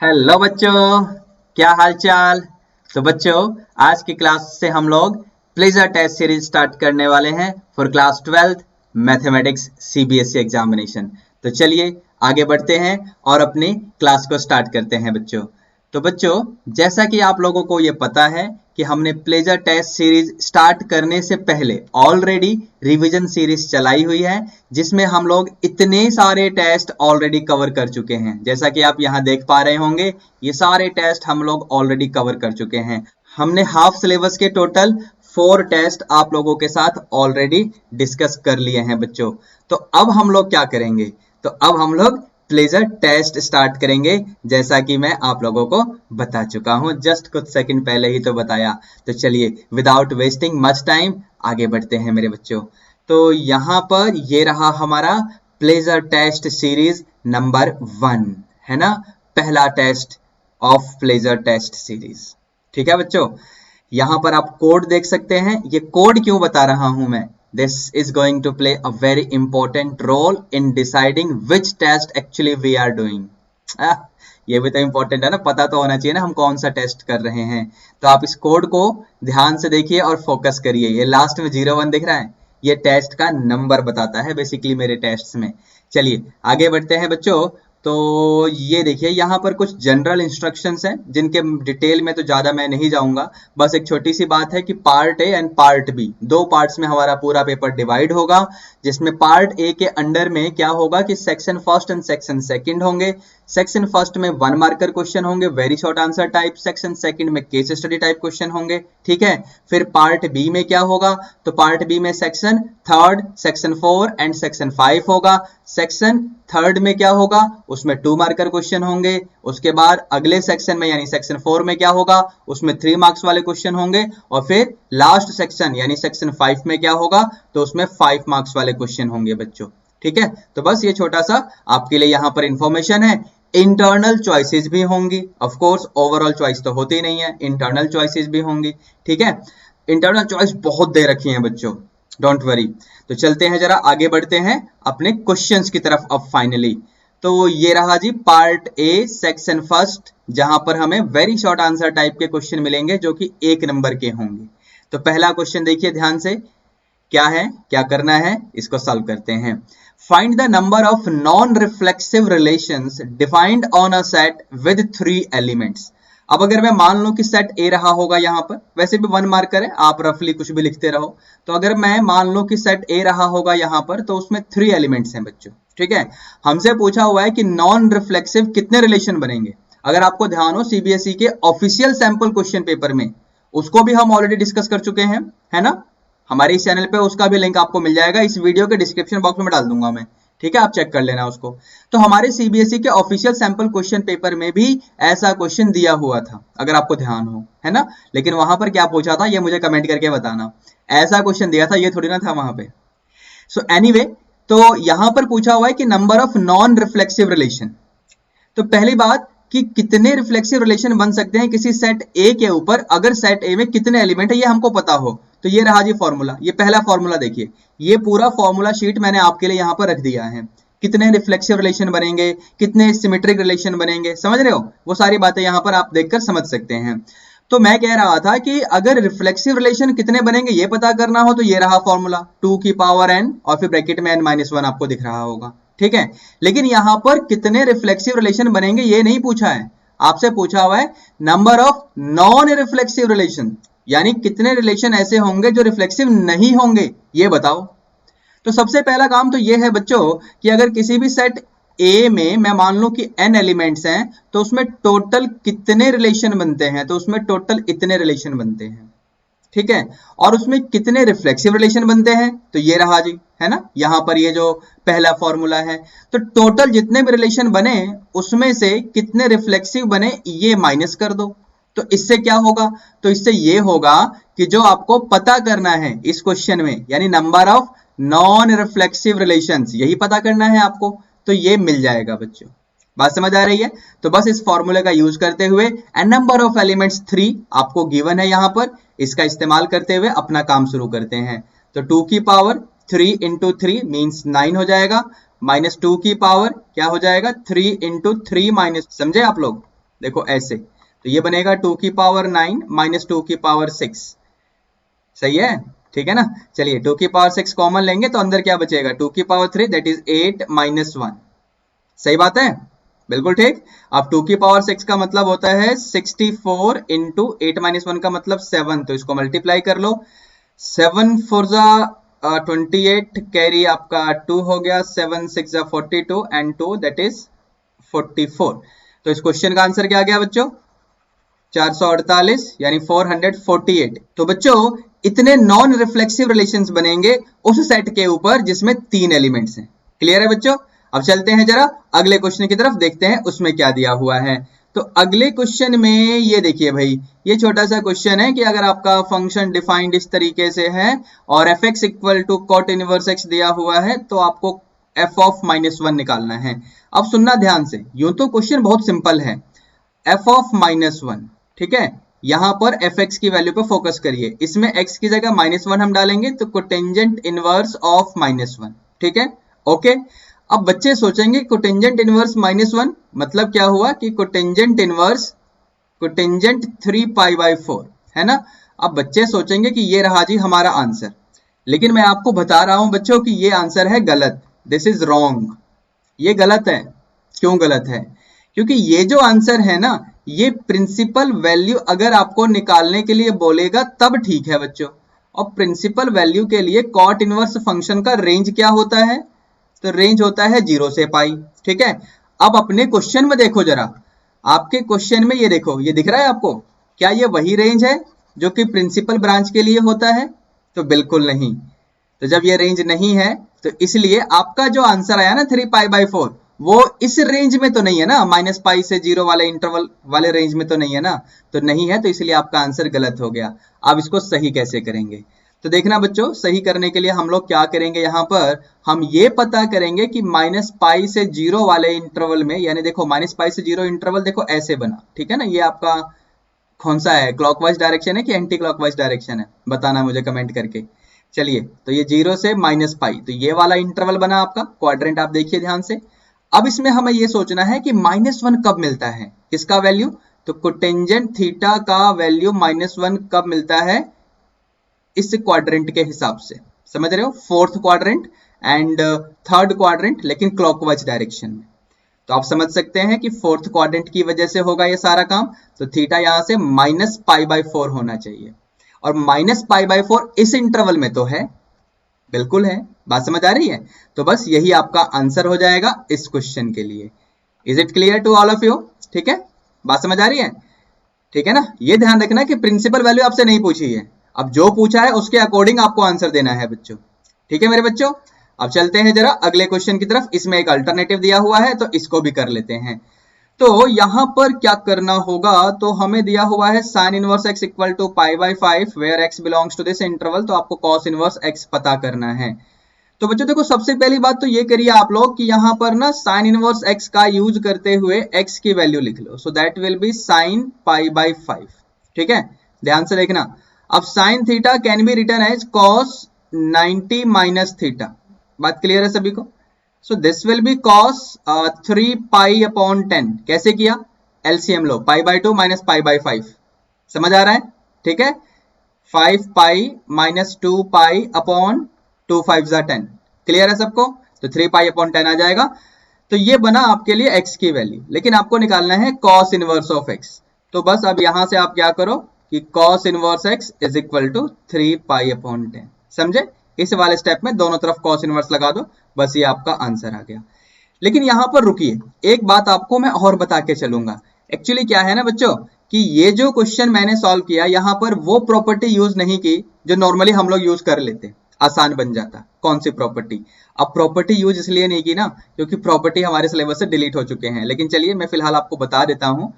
Hello बच्चों, क्या हाल चाल। तो बच्चों, आज की क्लास से हम लोग प्लेजर टेस्ट सीरीज स्टार्ट करने वाले हैं for class 12th mathematics CBSE examination. तो चलिए आगे बढ़ते हैं और अपनी क्लास को स्टार्ट करते हैं बच्चों। तो बच्चों, जैसा कि आप लोगों को ये पता है कि हमने प्लेजर टेस्ट सीरीज स्टार्ट करने से पहले ऑलरेडी रिवीजन सीरीज चलाई हुई है, जिसमें हम लोग इतने सारे टेस्ट ऑलरेडी कवर कर चुके हैं। जैसा कि आप यहाँ देख पा रहे होंगे, ये सारे टेस्ट हम लोग ऑलरेडी कवर कर चुके हैं। हमने हाफ सिलेबस के टोटल 4 टेस्ट आप लोगों के साथ ऑलरेडी डिस्कस कर लिए हैं बच्चों। तो अब हम लोग क्या करेंगे? तो अब हम लोग प्लेजर टेस्ट स्टार्ट करेंगे, जैसा कि मैं आप लोगों को बता चुका हूं, जस्ट कुछ सेकंड पहले ही तो बताया। तो चलिए विदाउट वेस्टिंग मच टाइम आगे बढ़ते हैं मेरे बच्चों। तो यहां पर ये रहा हमारा प्लेजर टेस्ट सीरीज नंबर 1, है ना, पहला test of pleasure test series. ठीक है बच्चों, यहां पर आप कोड देख सकते हैं। ये कोड क्यों बता रहा हूं मैं? This is going to play a very important role in deciding which test actually we are doing. ये भी तो इंपॉर्टेंट है ना, पता तो होना चाहिए ना हम कौन सा टेस्ट कर रहे हैं। तो आप इस कोड को ध्यान से देखिए और फोकस करिए। ये लास्ट में 01 दिख रहा है, ये टेस्ट का नंबर बताता है बेसिकली मेरे टेस्ट में। चलिए आगे बढ़ते हैं बच्चों। तो ये देखिए यहाँ पर कुछ जनरल इंस्ट्रक्शंस हैं, जिनके डिटेल में तो ज्यादा मैं नहीं जाऊंगा। बस एक छोटी सी बात है कि part A and part B, 2 parts में हमारा पूरा पेपर डिवाइड होगा, जिसमें पार्ट ए के अंडर में क्या होगा कि section first and section second होंगे। सेक्शन फर्स्ट में 1 मार्कर क्वेश्चन होंगे, very short answer type. Section second में केस स्टडी टाइप क्वेश्चन होंगे। ठीक है, फिर पार्ट बी में क्या होगा? तो पार्ट बी में section third, section 4 and section 5 होगा। सेक्शन थर्ड में क्या होगा? उसमें 2 मार्कर क्वेश्चन होंगे। उसके बाद अगले सेक्शन में यानी सेक्शन 4 में क्या होगा? उसमें 3 मार्क्स वाले क्वेश्चन होंगे। और फिर लास्ट सेक्शन यानी सेक्शन 5 में क्या होगा? तो उसमें 5 मार्क्स वाले क्वेश्चन होंगे बच्चों। ठीक है, तो बस ये छोटा सा आपके लिए यहाँ पर इंफॉर्मेशन है। इंटरनल चॉइसेस भी होंगी, ऑफ कोर्स ओवरऑल चॉइस तो होती नहीं है, इंटरनल चॉइसेस भी होंगी। ठीक है, इंटरनल चॉइस बहुत दे रखी है बच्चों, डोंट वरी। तो चलते हैं जरा आगे बढ़ते हैं अपने क्वेश्चंस की तरफ अब फाइनली। तो ये रहा जी पार्ट ए सेक्शन फर्स्ट, जहां पर हमें वेरी शॉर्ट आंसर टाइप के क्वेश्चन मिलेंगे जो कि 1 नंबर के होंगे। तो पहला क्वेश्चन देखिए ध्यान से, क्या है, क्या करना है, इसको सॉल्व करते हैं। Find the number of non reflexive relations defined on a set with 3 elements. अब अगर मैं मान लूं कि सेट ए रहा होगा, यहां पर वैसे भी 1 मार्कर है, आप रफली कुछ भी लिखते रहो। तो अगर मैं मान लूं कि सेट ए रहा होगा यहां पर, तो उसमें 3 एलिमेंट्स हैं बच्चों। ठीक है, हमसे पूछा हुआ है कि नॉन रिफ्लेक्सिव कितने रिलेशन बनेंगे। अगर आपको ध्यान हो, सीबीएसई के ऑफिशियल सैंपल क्वेश्चन पेपर में उसको भी हम ऑलरेडी डिस्कस कर चुके हैं, है ना। हमारे इस चैनल पे उसका भी लिंक आपको मिल जाएगा, इस वीडियो के डिस्क्रिप्शन बॉक्स में डाल दूंगा मैं। ठीक है, आप चेक कर लेना उसको। तो हमारे सीबीएसई के ऑफिशियल सैंपल क्वेश्चन पेपर में भी ऐसा क्वेश्चन दिया हुआ था, अगर आपको ध्यान हो, है ना। लेकिन वहां पर क्या पूछा था ये मुझे कमेंट करके बताना। ऐसा क्वेश्चन दिया था, ये थोड़ी ना था वहां पे। सो एनीवे, तो यहां पर पूछा हुआ है कि number of non reflexive relation. तो पहली बात कि कितने रिफ्लेक्सिव रिलेशन बन सकते हैं किसी सेट ए के ऊपर, अगर सेट ए में कितने एलिमेंट है ये हमको पता हो। तो ये रहा जी फॉर्मूला, ये पहला फॉर्मूला देखिए, ये पूरा फॉर्मूला शीट मैंने आपके लिए यहां पर रख दिया है। कितने रिफ्लेक्सिव रिलेशन बनेंगे, कितने सिमेट्रिक रिलेशन बनेंगे, समझ रहे हो, वो सारी बातें यहां पर आप देखकर समझ सकते हैं। तो मैं कह रहा था कि अगर रिफ्लेक्सिव रिलेशन कितने बनेंगे ये पता करना हो, तो ये रहा फॉर्मूला 2 की पावर n और फिर ब्रैकेट में n-1 आपको दिख रहा होगा। ठीक है, लेकिन यहां पर कितने रिफ्लेक्सिव रिलेशन बनेंगे ये नहीं पूछा है, आपसे पूछा हुआ है number of non reflexive relation, यानी कितने रिलेशन ऐसे होंगे जो रिफ्लेक्सिव नहीं होंगे, ये बताओ। तो सबसे पहला काम तो ये है बच्चों कि अगर किसी भी सेट ए में मैं मान लूं कि n एलिमेंट्स हैं, तो उसमें टोटल कितने रिलेशन बनते हैं, तो उसमें टोटल इतने रिलेशन बनते हैं। ठीक है, और उसमें कितने रिफ्लेक्सिव रिलेशन बनते हैं, तो ये रहा जी, है ना, यहां पर ये जो पहला फॉर्मूला है। तो टोटल जितने भी रिलेशन बने उसमें से कितने रिफ्लेक्सिव बने ये माइनस कर दो। तो इससे क्या होगा? तो इससे ये होगा कि जो आपको पता करना है इस क्वेश्चन में, यानी number of non reflexive relations, यही पता करना है आपको, तो ये मिल जाएगा बच्चों। बात समझ आ रही है? तो बस इस फॉर्मूले का यूज करते हुए एंड नंबर ऑफ एलिमेंट्स 3 आपको गिवन है यहां पर, इसका इस्तेमाल करते हुए अपना काम शुरू करते हैं। तो 2 की पावर 3 इंटू 3 मीन्स 9 हो जाएगा, माइनस 2 की पावर क्या हो जाएगा 3 इंटू 3 माइनस, समझे आप लोग, देखो ऐसे, तो ये बनेगा 2 की पावर 9 माइनस 2 की पावर 6, सही है, ठीक है ना। चलिए 2 की पावर 6 कॉमन लेंगे तो अंदर क्या बचेगा, 2 की पावर 3 दैट इज 8 माइनस 1, सही बात है, बिल्कुल ठीक। अब 2 की पावर 6 का मतलब होता है 64 इंटू 8 माइनस 1 का मतलब 7, तो इसको मल्टीप्लाई कर लो, 7 4 जा 28, कैरी आपका 2 हो गया, 7 6 जा 42 एंड 2 दैट इज 44। तो इस क्वेश्चन का आंसर क्या आ गया बच्चों, 448 यानी 448। तो बच्चों इतने नॉन रिफ्लेक्सिव रिलेशंस बनेंगे उस सेट के ऊपर जिसमें 3 एलिमेंट्स हैं। क्लियर है बच्चों। अब चलते हैं जरा अगले क्वेश्चन की तरफ, देखते हैं उसमें क्या दिया हुआ है। तो अगले क्वेश्चन में ये देखिए भाई, ये छोटा सा क्वेश्चन है कि अगर आपका फंक्शन डिफाइंड इस तरीके से है और f x equal to cot inverse x दिया हुआ है तो आपको एफ ऑफ -1 निकालना है। अब सुनना ध्यान से, यूं तो क्वेश्चन बहुत सिंपल है, एफ ऑफ -1, ठीक है, यहां पर एफ एक्स की वैल्यू पे फोकस करिए, इसमें एक्स की जगह -1 हम डालेंगे तो कोटेंजेंट इनवर्स ऑफ -1, ठीक है, ओके। अब बच्चे सोचेंगे कोटेंजेंट इनवर्स -1 मतलब क्या हुआ कि cotangent inverse cotangent 3 pi by 4 है ना। अब बच्चे सोचेंगे कि ये रहा जी हमारा आंसर, लेकिन मैं आपको बता रहा हूं बच्चों कि ये आंसर है गलत, दिस इज रॉन्ग, ये गलत है। क्यों गलत है, क्योंकि ये जो आंसर है ना, ये प्रिंसिपल वैल्यू अगर आपको निकालने के लिए बोलेगा तब ठीक है बच्चों, और प्रिंसिपल वैल्यू के लिए कॉट इनवर्स फंक्शन का रेंज क्या होता है, तो रेंज होता है 0 से पाई, ठीक है। अब अपने क्वेश्चन में देखो जरा, आपके क्वेश्चन में ये देखो, ये दिख रहा है आपको, क्या ये वही रेंज है जो कि प्रिंसिपल ब्रांच के लिए होता है, तो बिल्कुल नहीं। तो जब ये रेंज नहीं है तो इसलिए आपका जो आंसर आया ना 3 पाई बाई 4, वो इस रेंज में तो नहीं है ना, माइनस पाई से 0 वाले इंटरवल वाले रेंज में तो नहीं है ना, तो नहीं है, तो इसलिए आपका आंसर गलत हो गया। अब इसको सही कैसे करेंगे, तो देखना बच्चों, सही करने के लिए हम लोग क्या करेंगे, यहां पर हम ये पता करेंगे कि -पाई से 0 वाले इंटरवल में, यानी देखो -पाई से 0 इंटरवल देखो ऐसे बना, ठीक है ना, ये आपका कौन सा है, क्लॉकवाइज डायरेक्शन है कि एंटी क्लॉकवाइज डायरेक्शन है, बताना मुझे कमेंट करके। चलिए, तो ये 0 से -पाई, तो ये वाला इंटरवल बना आपका, क्वाड्रेंट आप देखिए ध्यान से। अब इसमें हमें ये सोचना है कि -1 कब मिलता है, किसका वैल्यू, तो कोटेंजेंट थीटा का वैल्यू -1 कब मिलता है, इस क्वाड्रेंट के हिसाब से, समझ रहे हो, fourth quadrant and third quadrant, लेकिन क्लॉकवाइज डायरेक्शन में। तो आप समझ सकते हैं कि फोर्थ क्वाड्रेंट की वजह से होगा ये सारा काम, तो थीटा यहां से -पाई/4 होना चाहिए, और -पाई/4 इस इंटरवल में तो है, बिल्कुल है, बात समझ आ रही है। तो बस यही आपका आंसर हो जाएगा इस क्वेश्चन के लिए। Is it clear to all of you, ठीक है, बात समझ आ रही है, ठीक है ना। ये ध्यान रखना कि प्रिंसिपल वैल्यू आपसे नहीं पूछी है, अब जो पूछा है उसके अकॉर्डिंग आपको आंसर देना है बच्चों, ठीक है मेरे बच्चों। अब चलते हैं जरा अगले क्वेश्चन की तरफ, इसमें एक अल्टरनेटिव दिया हुआ है तो इसको भी कर लेते हैं। तो यहां पर क्या करना होगा, तो हमें दिया हुआ है sin inverse x equal to π/5 where x belongs to this interval, तो आपको cos इनवर्स x पता करना है। तो बच्चों देखो, सबसे पहली बात तो ये करिए आप लोग कि यहां पर ना sin इनवर्स x का यूज करते हुए x की वैल्यू लिख लो, so that will be sin π/5, ठीक है, ध्यान से देखना। अब sin theta can be written as cos 90 minus theta, बात क्लियर है सभी को। So this will be cos 3 π/10, कैसे किया, एलसीएम लो, π/2 माइनस π/5, समझ आ रहा है, ठीक है, 5 pi minus 2 pi upon 2 5 10, clear है सबको, तो 3 π/10 आ जाएगा। तो ये बना आपके लिए x की वैल्यू, लेकिन आपको निकालना है cos इनवर्स ऑफ x, तो बस अब यहां से आप क्या करो कि cos inverse x is equal to 3 π/10, समझे, इस वाले स्टेप में दोनों तरफ cos इनवर्स लगा दो, बस ये आपका आंसर आ गया। लेकिन यहां पर रुकिए, एक बात आपको मैं और बता के चलूंगा। एक्चुअली क्या है ना बच्चों कि ये जो क्वेश्चन मैंने सॉल्व किया, यहां पर वो प्रॉपर्टी यूज नहीं की जो नॉर्मली हम लोग यूज कर लेते, आसान बन जाता। कौन सी प्रॉपर्टी, अब प्रॉपर्टी यूज इसलिए नहीं की ना क्योंकि प्रॉपर्टी हमारे सिलेबस से डिलीट हो चुके हैं, लेकिन चलिए मैं फिलहाल आपको बता देता हूं।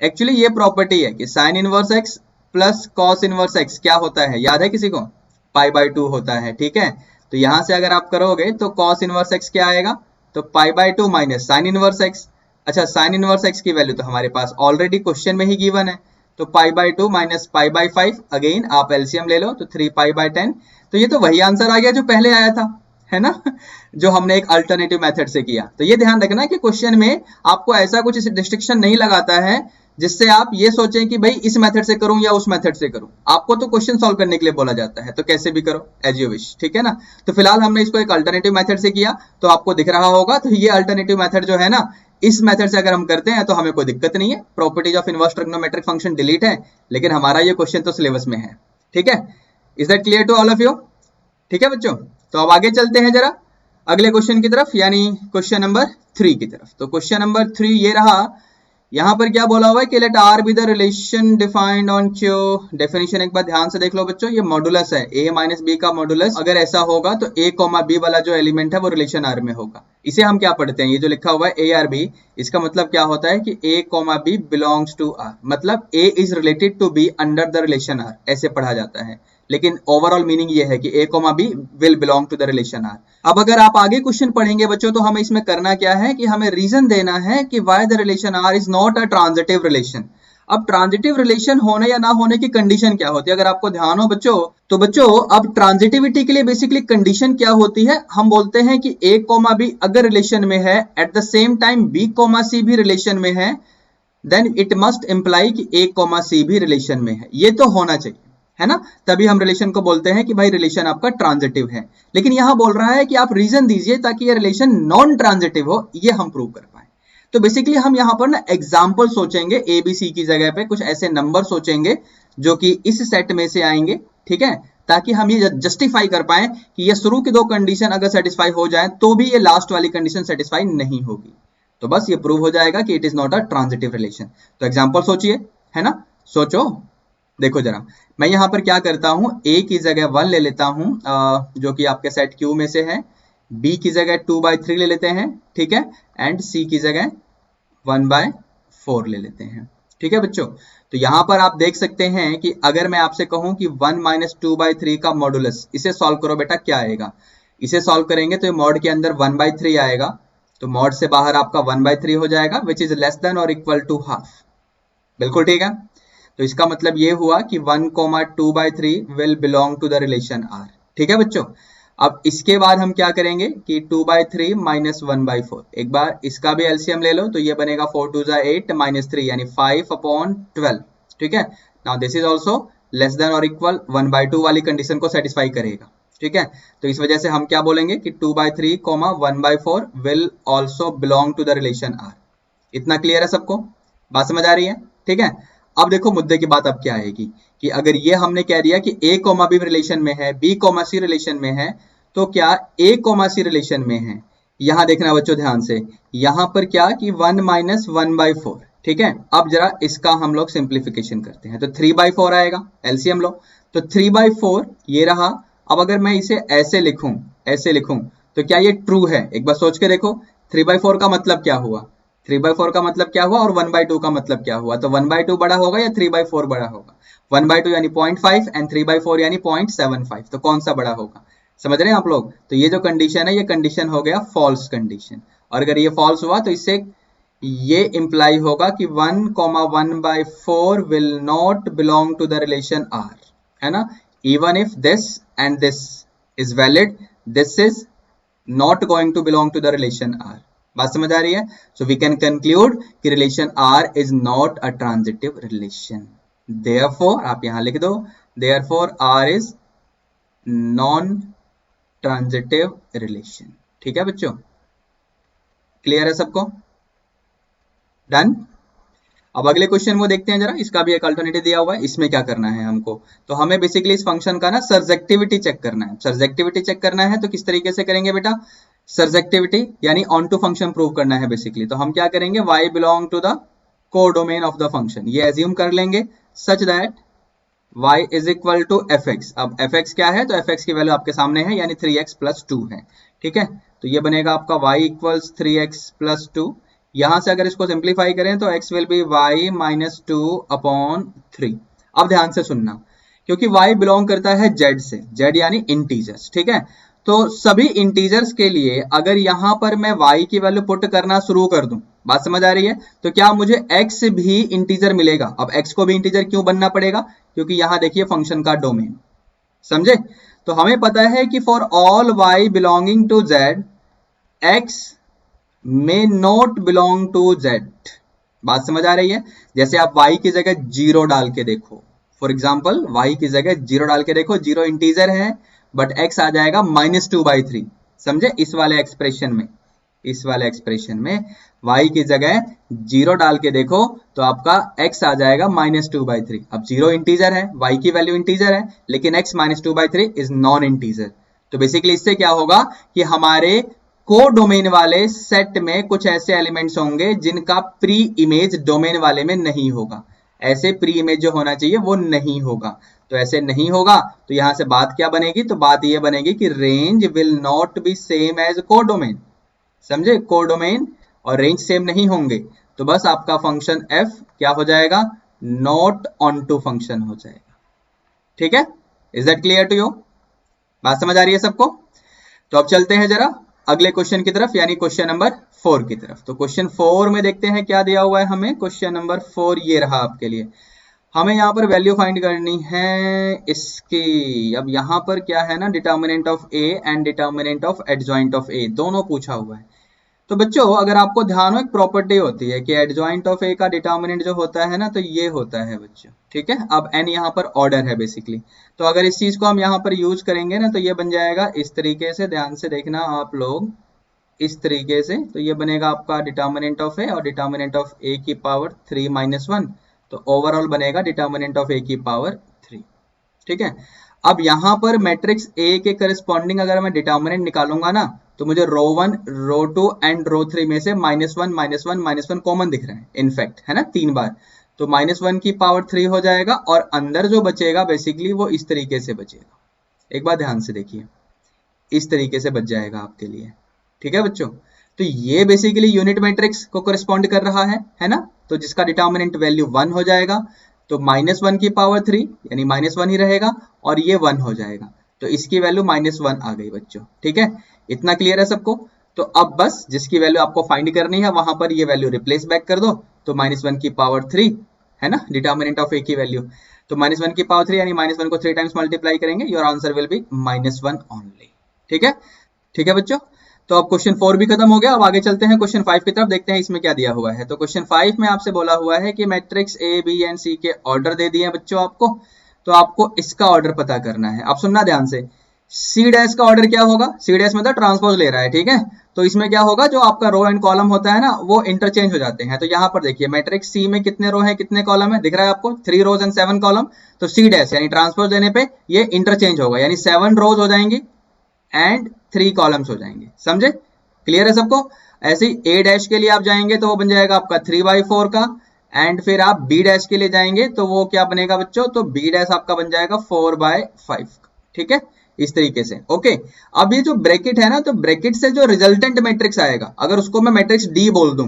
एक्चुअली ये प्रॉपर्टी है कि sin inverse x plus cos inverse x क्या होता है, याद है किसी को, π/2 होता है, ठीक है। तो यहां से अगर आप करोगे तो cos इनवर्स x क्या आएगा, तो π/2 माइनस sin इनवर्स x। अच्छा, sin इनवर्स x की वैल्यू तो हमारे पास ऑलरेडी क्वेश्चन में ही गिवन है, तो π/2 माइनस π/5, अगेन आप एलसीएम ले लो तो 3 π/10, तो ये तो वही आंसर आ गया जो पहले आया था, है ना, जो हमने एक अल्टरनेटिव मेथड से किया। तो ये ध्यान रखना कि क्वेश्चन में आपको ऐसा कुछ रिस्ट्रिक्शन नहीं लगाता है जिससे आप ये सोचें कि भाई इस मेथड से करूं या उस मेथड से करूं। आपको तो क्वेश्चन सॉल्व करने के लिए बोला जाता है, तो कैसे भी करो एज यू विश, ठीक है ना। तो फिलहाल हमने इसको एक अल्टरनेटिव मेथड से किया, तो आपको दिख रहा होगा। तो ये अल्टरनेटिव मेथड जो है ना, इस मेथड से अगर हम करते हैं तो हमें कोई दिक्कत नहीं है, properties of inverse trigonometric function delete है, लेकिन हमारा ये क्वेश्चन तो सिलेबस में है, ठीक है। Is that clear to all of you? ठीक है बच्चों, तो अब आगे चलते हैं जरा अगले क्वेश्चन की तरफ, यानी क्वेश्चन नंबर 3 की तरफ। तो क्वेश्चन नंबर 3 ये रहा। यहां पर क्या बोला हुआ है कि let R be the relation defined on Q. Definition एक बार ध्यान से देख लो बच्चों, ये मॉडुलस है, a माइनस बी का मॉडुलस अगर ऐसा होगा तो a कॉमा बी वाला जो एलिमेंट है वो रिलेशन r में होगा। इसे हम क्या पढ़ते हैं, ये जो लिखा हुआ है a आर बी, इसका मतलब क्या होता है कि a comma b belongs to r, मतलब a is related to b under the relation r, ऐसे पढ़ा जाता है। लेकिन ओवरऑल मीनिंग ये है कि a comma b will belong to the relation r। अब अगर आप आगे क्वेश्चन पढ़ेंगे बच्चों, तो हमें इसमें करना क्या है कि हमें रीजन देना है कि why the relation r is not a transitive relation. अब ट्रांजिटिव रिलेशन होने या ना होने की कंडीशन क्या होती है, अगर आपको ध्यान हो बच्चों, तो बच्चों अब ट्रांजिटिविटी के लिए बेसिकली कंडीशन क्या होती है, हम बोलते हैं कि a कॉमा बी अगर रिलेशन में है, at the same time b comma C भी रिलेशन में है, देन इट मस्ट इंप्लाई कि a कॉमा सी भी रिलेशन में है। ये तो होना चाहिए, है ना, तभी हम रिलेशन को बोलते हैं कि भाई रिलेशन आपका ट्रांजिटिव है। लेकिन यहां बोल रहा है कि आप रीजन दीजिए ताकि ये रिलेशन नॉन ट्रांजिटिव हो, ये हम प्रूव कर पाए। तो बेसिकली हम यहां पर ना एग्जांपल सोचेंगे, ए बी सी की जगह पे कुछ ऐसे नंबर सोचेंगे जो कि इस सेट में से आएंगे, ठीक है, ताकि हम ये जस्टिफाई कर पाए कि ये शुरू की 2 कंडीशन अगर सेटिस्फाई हो जाए तो भी ये लास्ट वाली कंडीशन सेटिस्फाई नहीं होगी। तो बस ये प्रूव हो जाएगा कि it is not a transitive relation. तो एग्जाम्पल सोचिए, है ना, सोचो। देखो जरा, मैं यहां पर क्या करता हूं, a की जगह 1 ले लेता हूं, जो कि आपके सेट Q में से है, b की जगह 2/3 ले लेते हैं, ठीक है, एंड c की जगह 1/4 ले लेते हैं, ठीक है बच्चों। तो यहां पर आप देख सकते हैं कि अगर मैं आपसे कहूं कि 1 माइनस 2/3 का मॉडुलस, इसे सॉल्व करो बेटा, क्या आएगा। इसे सॉल्व करेंगे तो मॉड के अंदर 1/3 आएगा, तो मॉड से बाहर आपका 1/3 हो जाएगा, विच इज लेस देन और इक्वल टू हाफ। बिल्कुल ठीक है। तो इसका मतलब ये हुआ कि 1,2/3 will belong to the relation r, ठीक है बच्चों। अब इसके बाद हम क्या करेंगे कि 2/3 माइनस 1/4, एक बार इसका भी एलसीएम ले लो, तो ये बनेगा 4 2 8 माइनस 3 यानी 5/12, ठीक है। Now this is also less than और इक्वल 1/2 वाली कंडीशन को सेटिस्फाई करेगा, ठीक है। तो इस वजह से हम क्या बोलेंगे कि 2/3 1/4 will also belong to the relation r। इतना क्लियर है सबको, बात समझ आ रही है, ठीक है। अब देखो मुद्दे की बात अब क्या आएगी कि अगर ये हमने कह दिया कि a कॉमा बी रिलेशन में है, b कॉमा सी रिलेशन में है, तो क्या a कॉमा सी रिलेशन में है। यहां देखना बच्चों ध्यान से, यहां पर क्या कि 1 माइनस 1/4, ठीक है। अब जरा इसका हम लोग सिंप्लीफिकेशन करते हैं, तो 3/4 आएगा, एलसीएम लो, तो 3/4 ये रहा। अब अगर मैं इसे ऐसे लिखूं तो क्या ये ट्रू है, एक बार सोच के देखो। 3/4 का मतलब क्या हुआ, 3/4 का मतलब क्या हुआ और 1/2 का मतलब क्या हुआ। तो 1/2 बड़ा होगा या 3/4 बड़ा होगा, 1/2 यानी 0.5 एंड 3/4 यानी 0.75, तो कौन सा बड़ा होगा, समझ रहे हैं आप लोग। तो ये जो कंडीशन है, ये कंडीशन हो गया फॉल्स कंडीशन, और अगर ये फॉल्स हुआ तो इससे ये इंप्लाई होगा कि 1,1/4 will not belong to the relation r, है ना। Even if this and this is valid, this is not going to belong to the relation r। बात समझ आ रही है। सो वी कैन कंक्लूड कि relation r is not a transitive relation. Therefore आप यहां लिख दो, therefore r is non transitive relation, ठीक है बच्चों, क्लियर है सबको, डन। अब अगले क्वेश्चन को देखते हैं जरा, इसका भी एक अल्टरनेटिव दिया हुआ है, इसमें क्या करना है हमको, तो हमें बेसिकली इस फंक्शन का ना सर्जेक्टिविटी चेक करना है। सर्जेक्टिविटी चेक करना है तो किस तरीके से करेंगे बेटा, सर्जेक्टिविटी यानी ऑन टू फंक्शन प्रूव करना है बेसिकली। तो हम क्या करेंगे, y belong to the codomain of the function, ये एज्यूम कर लेंगे such that y is equal to fx। अब fx क्या है, तो fx की वैल्यू आपके सामने है, यानी 3x + 2 है, ठीक है। तो ये बनेगा आपका y इक्वल्स 3x + 2। यहां से अगर इसको सिंप्लीफाई करें तो x विल बी y - 2/3। अब ध्यान से सुनना, क्योंकि y बिलोंग करता है z से, z यानी इंटीजर्स, ठीक है। तो सभी इंटीजर्स के लिए अगर यहां पर मैं y की वैल्यू पुट करना शुरू कर दूं, बात समझ आ रही है, तो क्या मुझे x भी इंटीजर मिलेगा। अब x को भी इंटीजर क्यों बनना पड़ेगा, क्योंकि यहां देखिए फंक्शन का डोमेन, समझे। तो हमें पता है कि for all y belonging to z x may not belong to z। बात समझ आ रही है? जैसे आप y की जगह 0 डाल के देखो, फॉर एग्जाम्पल y की जगह 0 डाल के देखो, 0 इंटीजर है बट x आ जाएगा -2/3। समझे? इस वाले एक्सप्रेशन में, इस वाले एक्सप्रेशन में y की जगह 0 डाल के देखो तो आपका x आ जाएगा -2/3। अब 0 इंटीजर है, y की वैल्यू इंटीजर है, लेकिन x -2/3 इज नॉन इंटीजर। तो बेसिकली इससे क्या होगा कि हमारे को डोमेन वाले सेट में कुछ ऐसे एलिमेंट्स होंगे जिनका प्री इमेज डोमेन वाले में नहीं होगा। ऐसे प्री इमेज जो होना चाहिए वो नहीं होगा, तो ऐसे नहीं होगा। तो यहां से बात क्या बनेगी? तो बात ये बनेगी कि range will not be same as codomain. समझे? कोडोमेन और रेंज सेम नहीं होंगे, तो बस आपका फंक्शन f क्या हो जाएगा? नॉट ऑन टू फंक्शन हो जाएगा। ठीक है? Is that clear to you? बात समझ आ रही है सबको? तो अब चलते हैं जरा अगले क्वेश्चन की तरफ, यानी क्वेश्चन नंबर 4 की तरफ। तो क्वेश्चन 4 में देखते हैं क्या दिया हुआ है हमें। क्वेश्चन नंबर 4 ये रहा आपके लिए। हमें यहाँ पर वैल्यू फाइंड करनी है इसकी। अब यहाँ पर क्या है ना, determinant of A and determinant of adjoint of A दोनों पूछा हुआ है। तो बच्चों अगर आपको ध्यान हो, एक प्रॉपर्टी होती है कि एडजॉइंट ऑफ ए का डिटर्मिनेंट जो होता है ना, तो ये होता है बच्चों। ठीक है? अब एन यहाँ पर ऑर्डर है बेसिकली, तो अगर इस चीज को हम यहाँ पर यूज करेंगे ना, तो ये बन जाएगा इस तरीके से। ध्यान से देखना आप लोग, इस तरीके से। तो ये बनेगा आपका डिटर्मिनेंट ऑफ ए और डिटर्मिनेंट ऑफ ए की पावर 3 - 1, तो ओवरऑल बनेगा डिटर्मिनेंट ऑफ ए की पावर 3। ठीक है? अब यहाँ पर मैट्रिक्स ए के करस्पॉन्डिंग अगर मैं डिटर्मिनेंट निकालूंगा ना, तो मुझे रो 1, रो 2 एंड रो 3 में से -1 - 1 कॉमन दिख रहा है इनफैक्ट, है ना, 3 बार। तो -1 की पावर 3 हो जाएगा और अंदर जो बचेगा बेसिकली वो इस तरीके से बचेगा। एक बार ध्यान से देखिए, इस तरीके से बच जाएगा आपके लिए। ठीक है बच्चों? तो ये बेसिकली यूनिट मैट्रिक्स को करस्पॉन्ड कर रहा है ना, तो जिसका डिटर्मिनेंट वैल्यू 1 हो जाएगा। तो -1 की पावर 3 यानी -1 ही रहेगा और ये 1 हो जाएगा, तो इसकी वैल्यू -1 आ गई बच्चों। ठीक है? इतना क्लियर है सबको? तो अब बस जिसकी वैल्यू आपको फाइंड करनी है वहां पर ये वैल्यू रिप्लेस बैक कर दो। तो -1 की पावर 3 है ना डिटर्मिनेंट ऑफ ए की वैल्यू, तो -1 की पावर 3 यानी -1 को 3 टाइम्स मल्टीप्लाई करेंगे, your answer will be -1 only. ठीक है? ठीक है बच्चों? तो अब क्वेश्चन 4 भी खत्म हो गया। अब आगे चलते हैं क्वेश्चन 5 की तरफ, देखते हैं इसमें क्या दिया हुआ है। तो क्वेश्चन 5 में आपसे बोला हुआ है कि मैट्रिक्स ए बी एंड सी के ऑर्डर दे दिए हैं बच्चों आपको, तो आपको इसका ऑर्डर पता करना है। आप सुनना ध्यान से, सी डैश का ऑर्डर क्या होगा? सी डैश मतलब ट्रांसपोज ले रहा है। ठीक है? तो इसमें क्या होगा, जो आपका रो एंड कॉलम होता है ना, वो इंटरचेंज हो जाते हैं। तो यहाँ पर देखिए मैट्रिक्स सी में कितने रो है, कितने कॉलम है, दिख रहा है आपको? 3 रोज एंड 7 कॉलम। तो सी डैश यानी ट्रांसपोज लेने पे ये इंटरचेंज होगा, यानी 7 रोज हो जाएंगी एंड 3 कॉलम्स हो जाएंगे। समझे? क्लियर है सबको? ऐसे ही ए डैश के लिए आप जाएंगे तो वो बन जाएगा आपका 3/4 का, एंड फिर आप बी डैश के लिए जाएंगे तो वो क्या बनेगा बच्चों? तो बी डैश आपका बन जाएगा 4/5 का। ठीक है? इस तरीके से। ओके, अब ये जो ब्रैकेट है ना, तो ब्रैकेट से जो रिजल्टेंट मैट्रिक्स आएगा, अगर उसको मैं मैट्रिक्स डी बोल दूं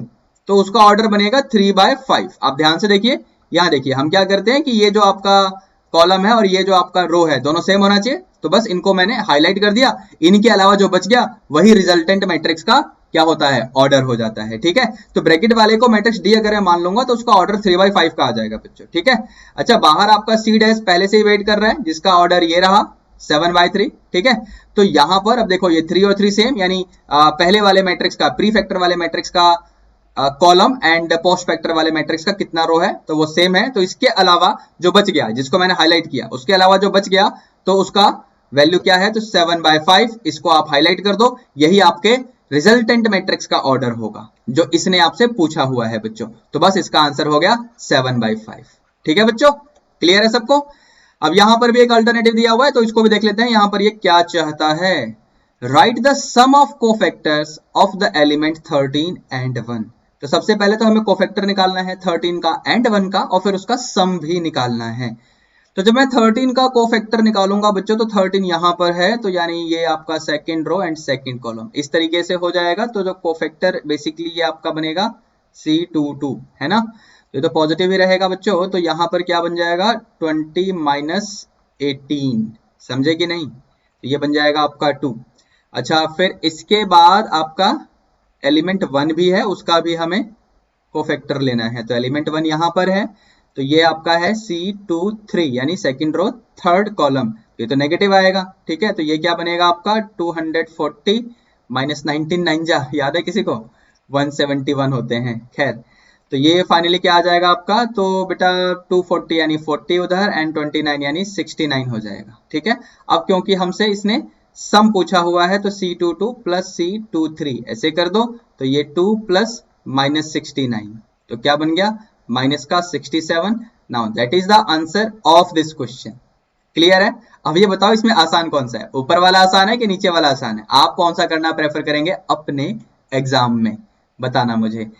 तो उसका ऑर्डर बनेगा 3/5। आप ध्यान से देखिए, यहां देखिए हम क्या करते हैं कि ये जो आपका कॉलम है और ये जो आपका रो है दोनों सेम होना चाहिए, तो बस इनको मैंने हाईलाइट कर दिया। इनके अलावा जो बच गया वही रिजल्टेंट मैट्रिक्स का क्या होता है? ऑर्डर हो जाता है। ठीक है? तो ब्रैकेट वाले को मैट्रिक्स डी अगर मैं मान लूंगा तो उसका ऑर्डर 3/5 का आ जाएगा बच्चों। ठीक है? अच्छा, बाहर आपका सी डैश पहले से ही वेट कर रहा है, जिसका ऑर्डर ये रहा 7/3। ठीक है? तो यहां पर अब देखो ये 3 और 3 सेम, यानी पहले वाले मैट्रिक्स का, प्री फैक्टर वाले मैट्रिक्स का कॉलम एंड पोस्ट फैक्टर वाले मैट्रिक्स का कितना रो है, तो वो सेम है। तो इसके अलावा जो बच गया, जिसको मैंने हाईलाइट किया, उसके अलावा जो बच गया तो उसका वैल्यू क्या है? तो 7/5। इसको आप हाईलाइट कर दो, यही आपके रिजल्टेंट मैट्रिक्स का ऑर्डर होगा जो इसने आपसे पूछा हुआ है बच्चों। तो बस इसका आंसर हो गया 7/5। ठीक है बच्चों? क्लियर है सबको? अब यहां पर भी एक अल्टरनेटिव दिया हुआ है, तो इसको भी देख लेते हैं। यहां पर ये क्या चाहता है? Write the sum of cofactors of the element 13 and 1। तो सबसे पहले तो हमें कोफैक्टर निकालना है 13 का एंड 1 का, और फिर उसका सम भी निकालना है। तो जब मैं 13 का कोफैक्टर निकालूंगा बच्चों, तो 13 यहां पर है, तो यानी ये आपका second row and second column इस तरीके से हो जाएगा। तो जो कोफैक्टर बेसिकली ये आपका बनेगा C22, है ना? ये तो पॉजिटिव ही रहेगा बच्चों। तो यहां पर क्या बन जाएगा? 20 - 18। समझे कि नहीं? तो ये बन जाएगा आपका 2। अच्छा, फिर इसके बाद आपका एलिमेंट 1 भी है, उसका भी हमें कोफैक्टर लेना है। तो एलिमेंट 1 यहां पर है, तो ये आपका है C23 यानी सेकंड रो थर्ड कॉलम। ये तो नेगेटिव आएगा, ठीक है। तो ये क्या बनेगा आपका 240 माइनस 19 9 जा, याद है किसी को, 171 होते हैं। खैर, तो ये फाइनली क्या आ जाएगा आपका, तो बेटा 240 यानी 40 उधर एंड 29 यानी 69 हो जाएगा, ठीक है। अब क्योंकि हमसे इसने सम पूछा हुआ है तो C22 प्लस C23 ऐसे कर दो, तो ये 2 प्लस माइनस 69, तो क्या बन गया माइनस का 67। Now that is the answer of this question. Clear है। अब ये बताओ इसमें आसान कौन सा है, ऊपर वाला आसान है कि नीचे वाला आसान है, आप कौन सा करना प्रेफर करेंगे अपने एग्जाम में, बताना मुझे।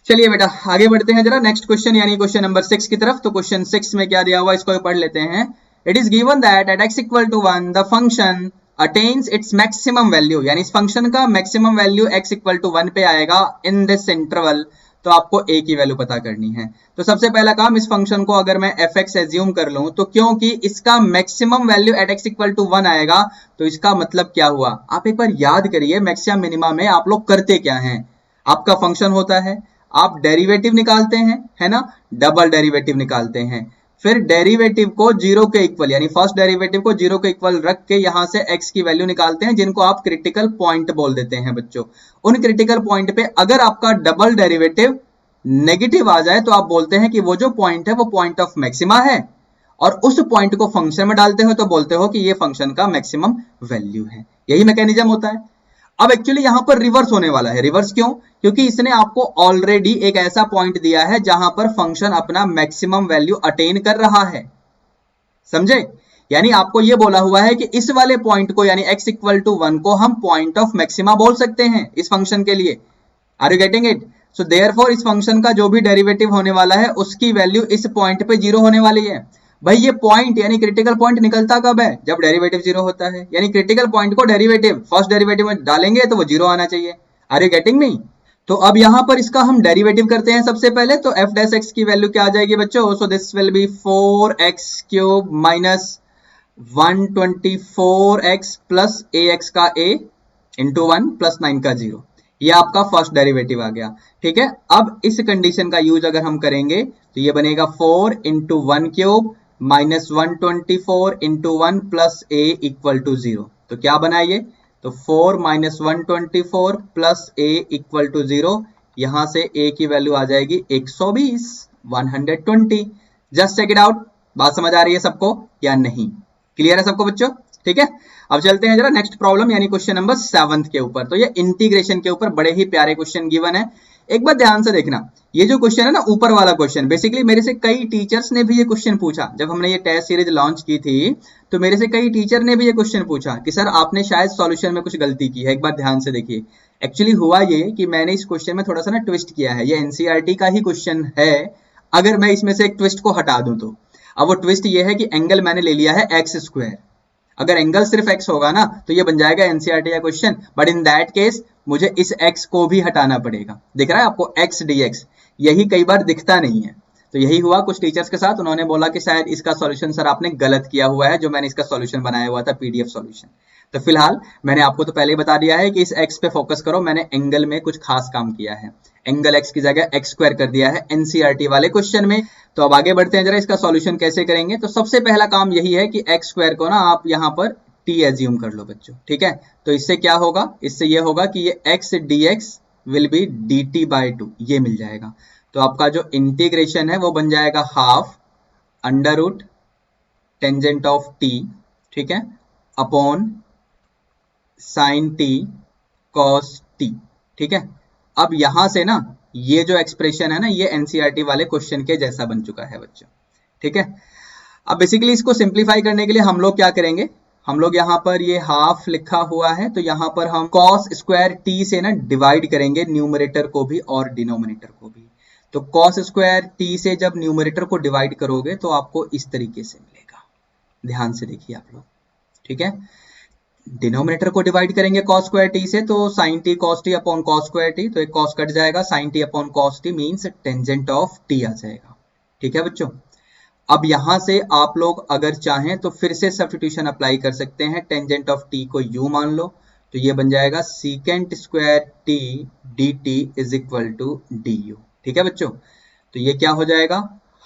चलिए बेटा आगे बढ़ते हैं जरा नेक्स्ट क्वेश्चन यानी क्वेश्चन नंबर 6 की तरफ। तो क्वेश्चन 6 में क्या दिया हुआ इसको पढ़ लेते हैं। It is given that at x equal to 1 the function attains its maximum value, यानी इस फंक्शन का maximum value x equal to 1 पे आएगा इन दिस इंटरवल। तो आपको a की वैल्यू पता करनी है। तो सबसे पहला काम, इस फंक्शन को अगर मैं fx एज्यूम कर लूं, तो क्योंकि इसका maximum value at x equal to 1 आएगा, तो इसका मतलब क्या हुआ, आप एक बार याद करिए मैक्सिमम मिनिमा में आप लोग करते क्या हैं। आपका फंक्शन होता है, आप डेरिवेटिव निकालते हैं, है ना, डबल डेरिवेटिव निकालते हैं, फिर डेरिवेटिव को जीरो के इक्वल यानी फर्स्ट डेरिवेटिव को जीरो के इक्वल रख के यहां से x की वैल्यू निकालते हैं, जिनको आप क्रिटिकल पॉइंट बोल देते हैं बच्चों। उन क्रिटिकल पॉइंट पे अगर आपका डबल डेरिवेटिव नेगेटिव आ जाए तो आप बोलते हैं कि वो जो पॉइंट है वो पॉइंट ऑफ मैक्सिमा है, और उस पॉइंट को फंक्शन में डालते हो तो बोलते हो कि ये फंक्शन का मैक्सिमम वैल्यू है। यही मैकेनिज्म होता है। अब एक्चुअली यहां पर रिवर्स होने वाला है। रिवर्स क्यों? क्योंकि इसने आपको ऑलरेडी एक ऐसा पॉइंट दिया है जहां पर फंक्शन अपना मैक्सिमम वैल्यू अटेन कर रहा है, समझे। यानी आपको यह बोला हुआ है कि इस वाले पॉइंट को यानी x इक्वल टू 1 को हम पॉइंट ऑफ मैक्सिमा बोल सकते हैं इस फंक्शन के लिए। Are you getting it? So therefore इस फंक्शन का जो भी डेरिवेटिव होने वाला है उसकी वैल्यू इस पॉइंट पे जीरो होने वाली है। भाई ये पॉइंट यानी क्रिटिकल पॉइंट निकलता कब है? जब डेरिवेटिव जीरो होता है। यानी क्रिटिकल पॉइंट को डेरिवेटिव फर्स्ट डेरिवेटिव में डालेंगे तो वो जीरो आना चाहिए। Are you getting me? तो अब यहां पर इसका हम डेरिवेटिव करते हैं सबसे पहले। तो f डैश x की वैल्यू क्या आ जाएगी बच्चों? So this will B 4x cube minus 124x plus ax का a इंटू 1 प्लस 9 का 0, ये आपका फर्स्ट डेरिवेटिव आ गया, ठीक है। अब इस कंडीशन का यूज अगर हम करेंगे तो ये बनेगा 4 into 1 cube minus 124 into 1 plus a equal to 0। तो क्या बना ये? तो 4 minus 124 plus a equal to 0, यहां से a की वैल्यू आ जाएगी 120 120। Just check it out. बात समझ आ रही है सबको या नहीं? क्लियर है सबको बच्चों? ठीक है। अब चलते हैं जरा नेक्स्ट प्रॉब्लम यानी क्वेश्चन नंबर 7 के ऊपर। तो ये इंटीग्रेशन के ऊपर बड़े ही प्यारे क्वेश्चन गिवन है। एक बात ध्यान से देखना, ये जो क्वेश्चन है ना ऊपर वाला क्वेश्चन, बेसिकली मेरे से कई टीचर्स ने भी ये क्वेश्चन पूछा। जब हमने ये टेस्ट सीरीज लॉन्च की थी तो मेरे से कई टीचर ने भी ये क्वेश्चन पूछा कि सर आपने शायद सॉल्यूशन में कुछ गलती की है। एक बार ध्यान से देखिए, एक्चुअली हुआ ये कि मैंने इस क्वेश्चन में थोड़ा सा ना ट्विस्ट किया है। ये एनसीईआरटी का ही क्वेश्चन है, अगर मैं इसमें से एक ट्विस्ट को हटा दूं तो। अब वो ट्विस्ट ये है कि एंगल मैंने ले लिया है एक्स स्क्वायर। अगर एंगल सिर्फ x होगा ना तो ये बन जाएगा एनसीईआरटी का question, but in that case मुझे इस x को भी हटाना पड़ेगा। दिख रहा है आपको x dx, यही कई बार दिखता नहीं है। तो यही हुआ कुछ टीचर्स के साथ, उन्होंने बोला कि शायद इसका सॉल्यूशन सर आपने गलत किया हुआ है, जो मैंने इसका सॉल्यूशन बनाया हुआ था पीडीएफ सॉल्यूशन। तो फिलहाल मैंने आपको तो पहले ही बता दिया है कि इस x पे फोकस करो। मैंने एंगल में कुछ खास काम किया है, एंगल x की जगह x स्क्वायर कर दिया है एनसीईआरटी वाले क्वेश्चन में। तो अब आगे बढ़ते हैं जरा, इसका सॉल्यूशन कैसे करेंगे। तो सबसे पहला काम यही है कि x स्क्वायर को ना आप यहाँ पर t एज्यूम कर लो बच्चों, ठीक है। तो इससे क्या होगा? इससे ये होगा कि ये x dx will be dt by 2, ये मिल जाएगा। तो आपका जो इंटीग्रेशन है वो बन जाएगा half under root tangent of t, ठीक है, upon sine t cos t, ठीक है। अब यहां से ना ये जो एक्सप्रेशन है ना ये एनसीईआरटी वाले क्वेश्चन के जैसा बन चुका है बच्चों, ठीक है। अब बेसिकली इसको सिंप्लीफाई करने के लिए हम लोग क्या करेंगे, हम लोग यहाँ पर ये हाफ लिखा हुआ है तो यहाँ पर हम cos स्क्वायर t से ना डिवाइड करेंगे न्यूमरेटर को भी और डिनोमिनेटर को भी। तो cos स्क्वायर t से जब न्यूमरेटर को डिवाइड करोगे तो आपको इस तरीके से मिलेगा। ध्यान से देखिए आप लोग, ठीक है। डिनोमिनेटर को डिवाइड करेंगे cos स्क्वायर t से, तो sin t cos t upon cos square t, तो एक cos कट जाएगा, sin t upon cos t means tangent of t आ जाएगा, ठीक है बच्चों। अब यहां से आप लोग अगर चाहें तो फिर से सब्स्टिट्यूशन अप्लाई कर सकते हैं। टेंजेंट ऑफ t को u मान लो, तो ये बन जाएगा secant square t dt is equal to du, ठीक है बच्चों। तो ये क्या हो जाएगा,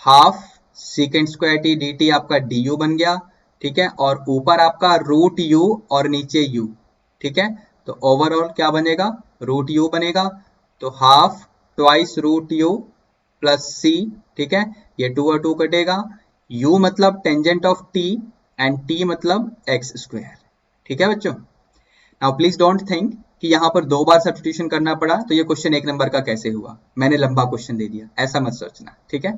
half secant square t dt आपका du बन गया, ठीक है, और ऊपर आपका रूट यू और नीचे यू, ठीक है। तो ओवरऑल क्या बनेगा, रूट यू बनेगा, तो half twice root U plus C, ठीक है। ये 2 और 2 कटेगा, u मतलब tangent of t and t मतलब एक्स स्क्वायर, ठीक है बच्चों। नाउ प्लीज डोंट थिंक कि यहाँ पर 2 बार सब्स्टिट्यूशन करना पड़ा तो ये क्वेश्चन 1 नंबर का कैसे हुआ, मैंने लंबा क्वेश्चन दे दिया, ऐसा मत सोचना, ठीक है।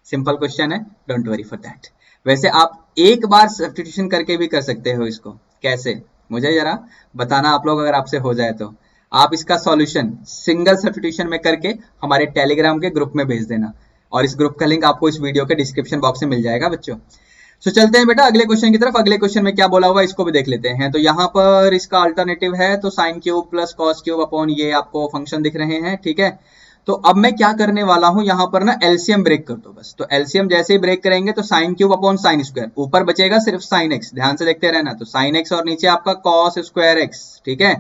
सिंपल क्वेश्चन है, डोंट वरी फॉर दैट। वैसे आप एक बार सब्स्टिट्यूशन करके भी कर सकते हो इसको, कैसे मुझे जरा बताना आप लोग, अगर आपसे हो जाए तो आप इसका सॉल्यूशन सिंगल सब्स्टिट्यूशन में करके हमारे टेलीग्राम के ग्रुप में भेज देना, और इस ग्रुप का लिंक आपको इस वीडियो के डिस्क्रिप्शन बॉक्स में मिल जाएगा बच्चों। सो चलते हैं बेटा अगले क्वेश्चन की तरफ। अगले क्वेश्चन में क्या बोला हुआ इसको भी देख लेते हैं। तो यहाँ पर इसका अल्टरनेटिव है, तो sine cube plus cos cube upon ये आपको फंक्शन दिख रहे हैं, ठीक है। तो अब मैं क्या करने वाला हूं, यहाँ पर ना एलसीएम ब्रेक कर दो बस। तो एलसीएम जैसे ही ब्रेक करेंगे तो sine cube upon sine square, ऊपर बचेगा सिर्फ साइन एक्स, ध्यान से देखते रहना। तो साइन एक्स और नीचे आपका कॉस स्क्वायर एक्स, ठीक है।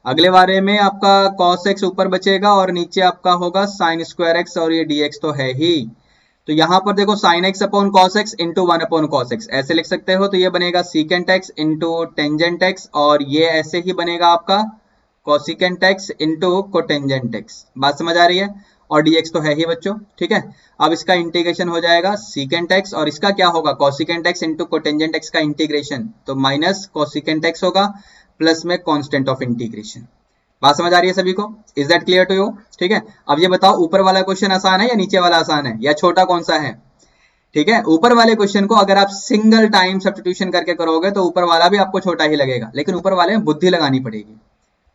अगले बारे में आपका कॉस एक्स ऊपर बचेगा और नीचे आपका होगा साइन स्क्वायर एक्स, और ये डीएक्स तो है ही। तो यहाँ पर देखो sine x upon cos x into 1 upon cos x ऐसे लिख सकते हो। तो ये बनेगा secant x into tangent x, और ये ऐसे ही बनेगा आपका cosecant x into cotangent x. बात समझ आ रही है, और dx तो है ही बच्चों, ठीक है। अब इसका इंटीग्रेशन हो जाएगा सीकेंट एक्स, और इसका क्या होगा cosecant x into cotangent x का इंटीग्रेशन, तो माइनस कोसिकेंट एक्स होगा प्लस में कांस्टेंट ऑफ इंटीग्रेशन। बात समझ आ रही है सभी को, is that clear to you, ठीक है। अब ये बताओ ऊपर वाला क्वेश्चन आसान है या नीचे वाला आसान है, या छोटा कौन सा है, ठीक है। ऊपर वाले क्वेश्चन को अगर आप सिंगल टाइम सब्स्टिट्यूशन करके करोगे तो ऊपर वाला भी आपको छोटा ही लगेगा, लेकिन ऊपर वाले में बुद्धि लगानी पड़ेगी।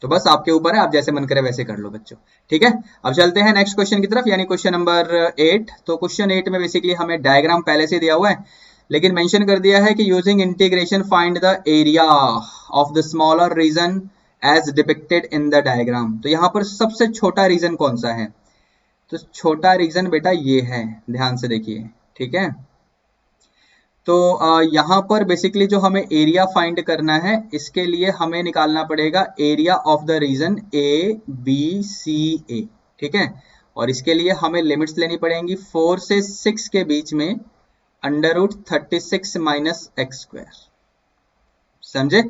तो बस आपके ऊपर है, आप जैसे मन करे वैसे कर लो बच्चों, ठीक है। अब चलते हैं नेक्स्ट क्वेश्चन की तरफ, यानी क्वेश्चन नंबर 8। तो क्वेश्चन 8 में बेसिकली हमें डायग्राम पहले से दिया हुआ है, लेकिन मेंशन कर दिया है कि using integration find the area of the smaller region as depicted in the diagram. तो यहाँ पर सबसे छोटा रीजन कौन सा है, तो छोटा रीजन बेटा ये है, ध्यान से देखिए, ठीक है। तो यहाँ पर बेसिकली जो हमें एरिया फाइंड करना है, इसके लिए हमें निकालना पड़ेगा area of the region A B C A, ठीक है। और इसके लिए हमें लिमिट्स लेनी पड़ेंगी 4 से 6 के बीच में under root 36 minus x square, समझे।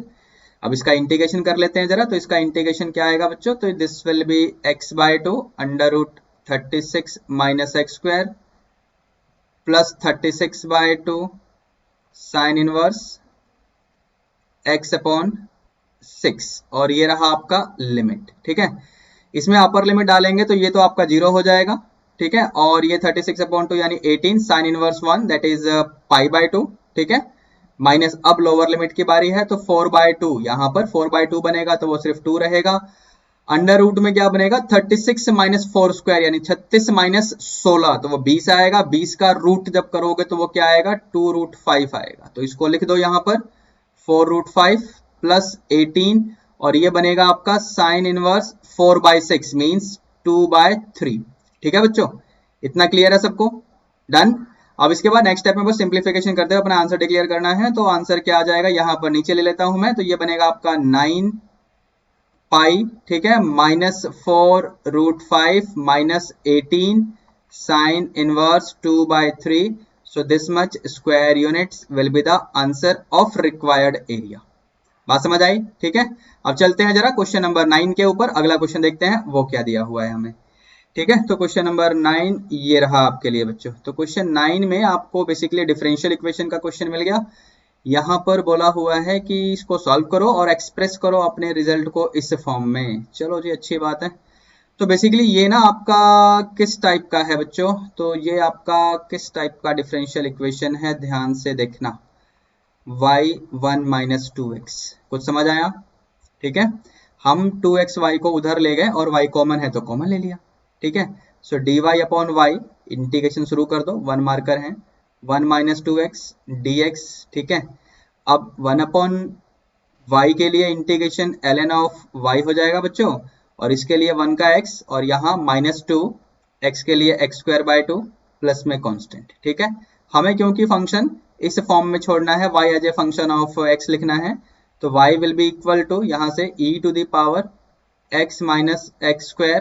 अब इसका इंटीग्रेशन कर लेते हैं जरा। तो इसका इंटीग्रेशन क्या आएगा बच्चों, तो this will be x by 2 under root 36 minus x square plus 36 by 2 sine inverse x upon 6, और ये रहा आपका लिमिट, ठीक है। इसमें अपर लिमिट डालेंगे तो ये तो आपका 0 हो जाएगा, ठीक है। और ये 36 अपॉन 2 यानी 18 sine inverse 1 that is pi by 2, ठीक है। माइनस अब लोअर लिमिट की बारी है, तो 4 बाय 2, यहाँ पर 4 बाय 2 बनेगा तो वो सिर्फ 2 रहेगा। अंडर रूट में क्या बनेगा 36 माइनस 4 स्क्वायर यानी 36 माइनस 16, तो वो 20 आएगा। 20 का रूट जब करोगे तो वो क्या आएगा 2 रूट 5 आएगा। तो इसको लिख दो यहाँ पर 4 रूट 5 प्लस 18, और ये बनेगा आपका sine inverse 4 by 6 means 2 by 3, ठीक है बच्चों। इतना क्लियर है सबको, डन। अब इसके बाद नेक्स्ट स्टेप में बस सिंप्लीफिकेशन करते हुए अपना आंसर डिक्लेयर करना है। तो आंसर क्या आ जाएगा, यहाँ पर नीचे ले लेता हूं मैं, तो ये बनेगा आपका 9 पाई, ठीक है, minus 4 root 5 minus 18 sine inverse 2 by 3, so this much square units will be the answer of required area. बात समझ आई, ठीक है। अब चलते हैं जरा क्वेश्चन नंबर 9 के ऊपर, अगला क्वेश्चन देखते हैं वो क्या दिया हुआ है हमें, ठीक है। तो क्वेश्चन नंबर 9 ये रहा आपके लिए बच्चों। तो क्वेश्चन 9 में आपको बेसिकली डिफरेंशियल इक्वेशन का क्वेश्चन मिल गया। यहाँ पर बोला हुआ है कि इसको सॉल्व करो और एक्सप्रेस करो अपने रिजल्ट को इस फॉर्म में। चलो जी, अच्छी बात है। तो बेसिकली ये ना आपका किस टाइप का है बच्चों, तो ये आपका किस टाइप का डिफरेंशियल इक्वेशन है, ध्यान से देखना। y1 माइनस 2x, कुछ समझ आया, ठीक है। हम 2xy को उधर ले गए और y कॉमन है तो कॉमन ले लिया, ठीक है। सो dy अपॉन y इंटीग्रेशन शुरू कर दो, 1 मार्कर है, 1 माइनस 2x dx, ठीक है। अब 1 अपॉन y के लिए इंटीग्रेशन ln ऑफ y हो जाएगा बच्चों, और इसके लिए 1 का x, और यहाँ माइनस 2 x के लिए x स्क्वायर बाय 2 प्लस में कांस्टेंट, ठीक है। हमें क्योंकि फंक्शन इस फॉर्म में छोड़ना है, y as a function of x लिखना है, तो y will be equal to यहाँ से e to the power x minus x square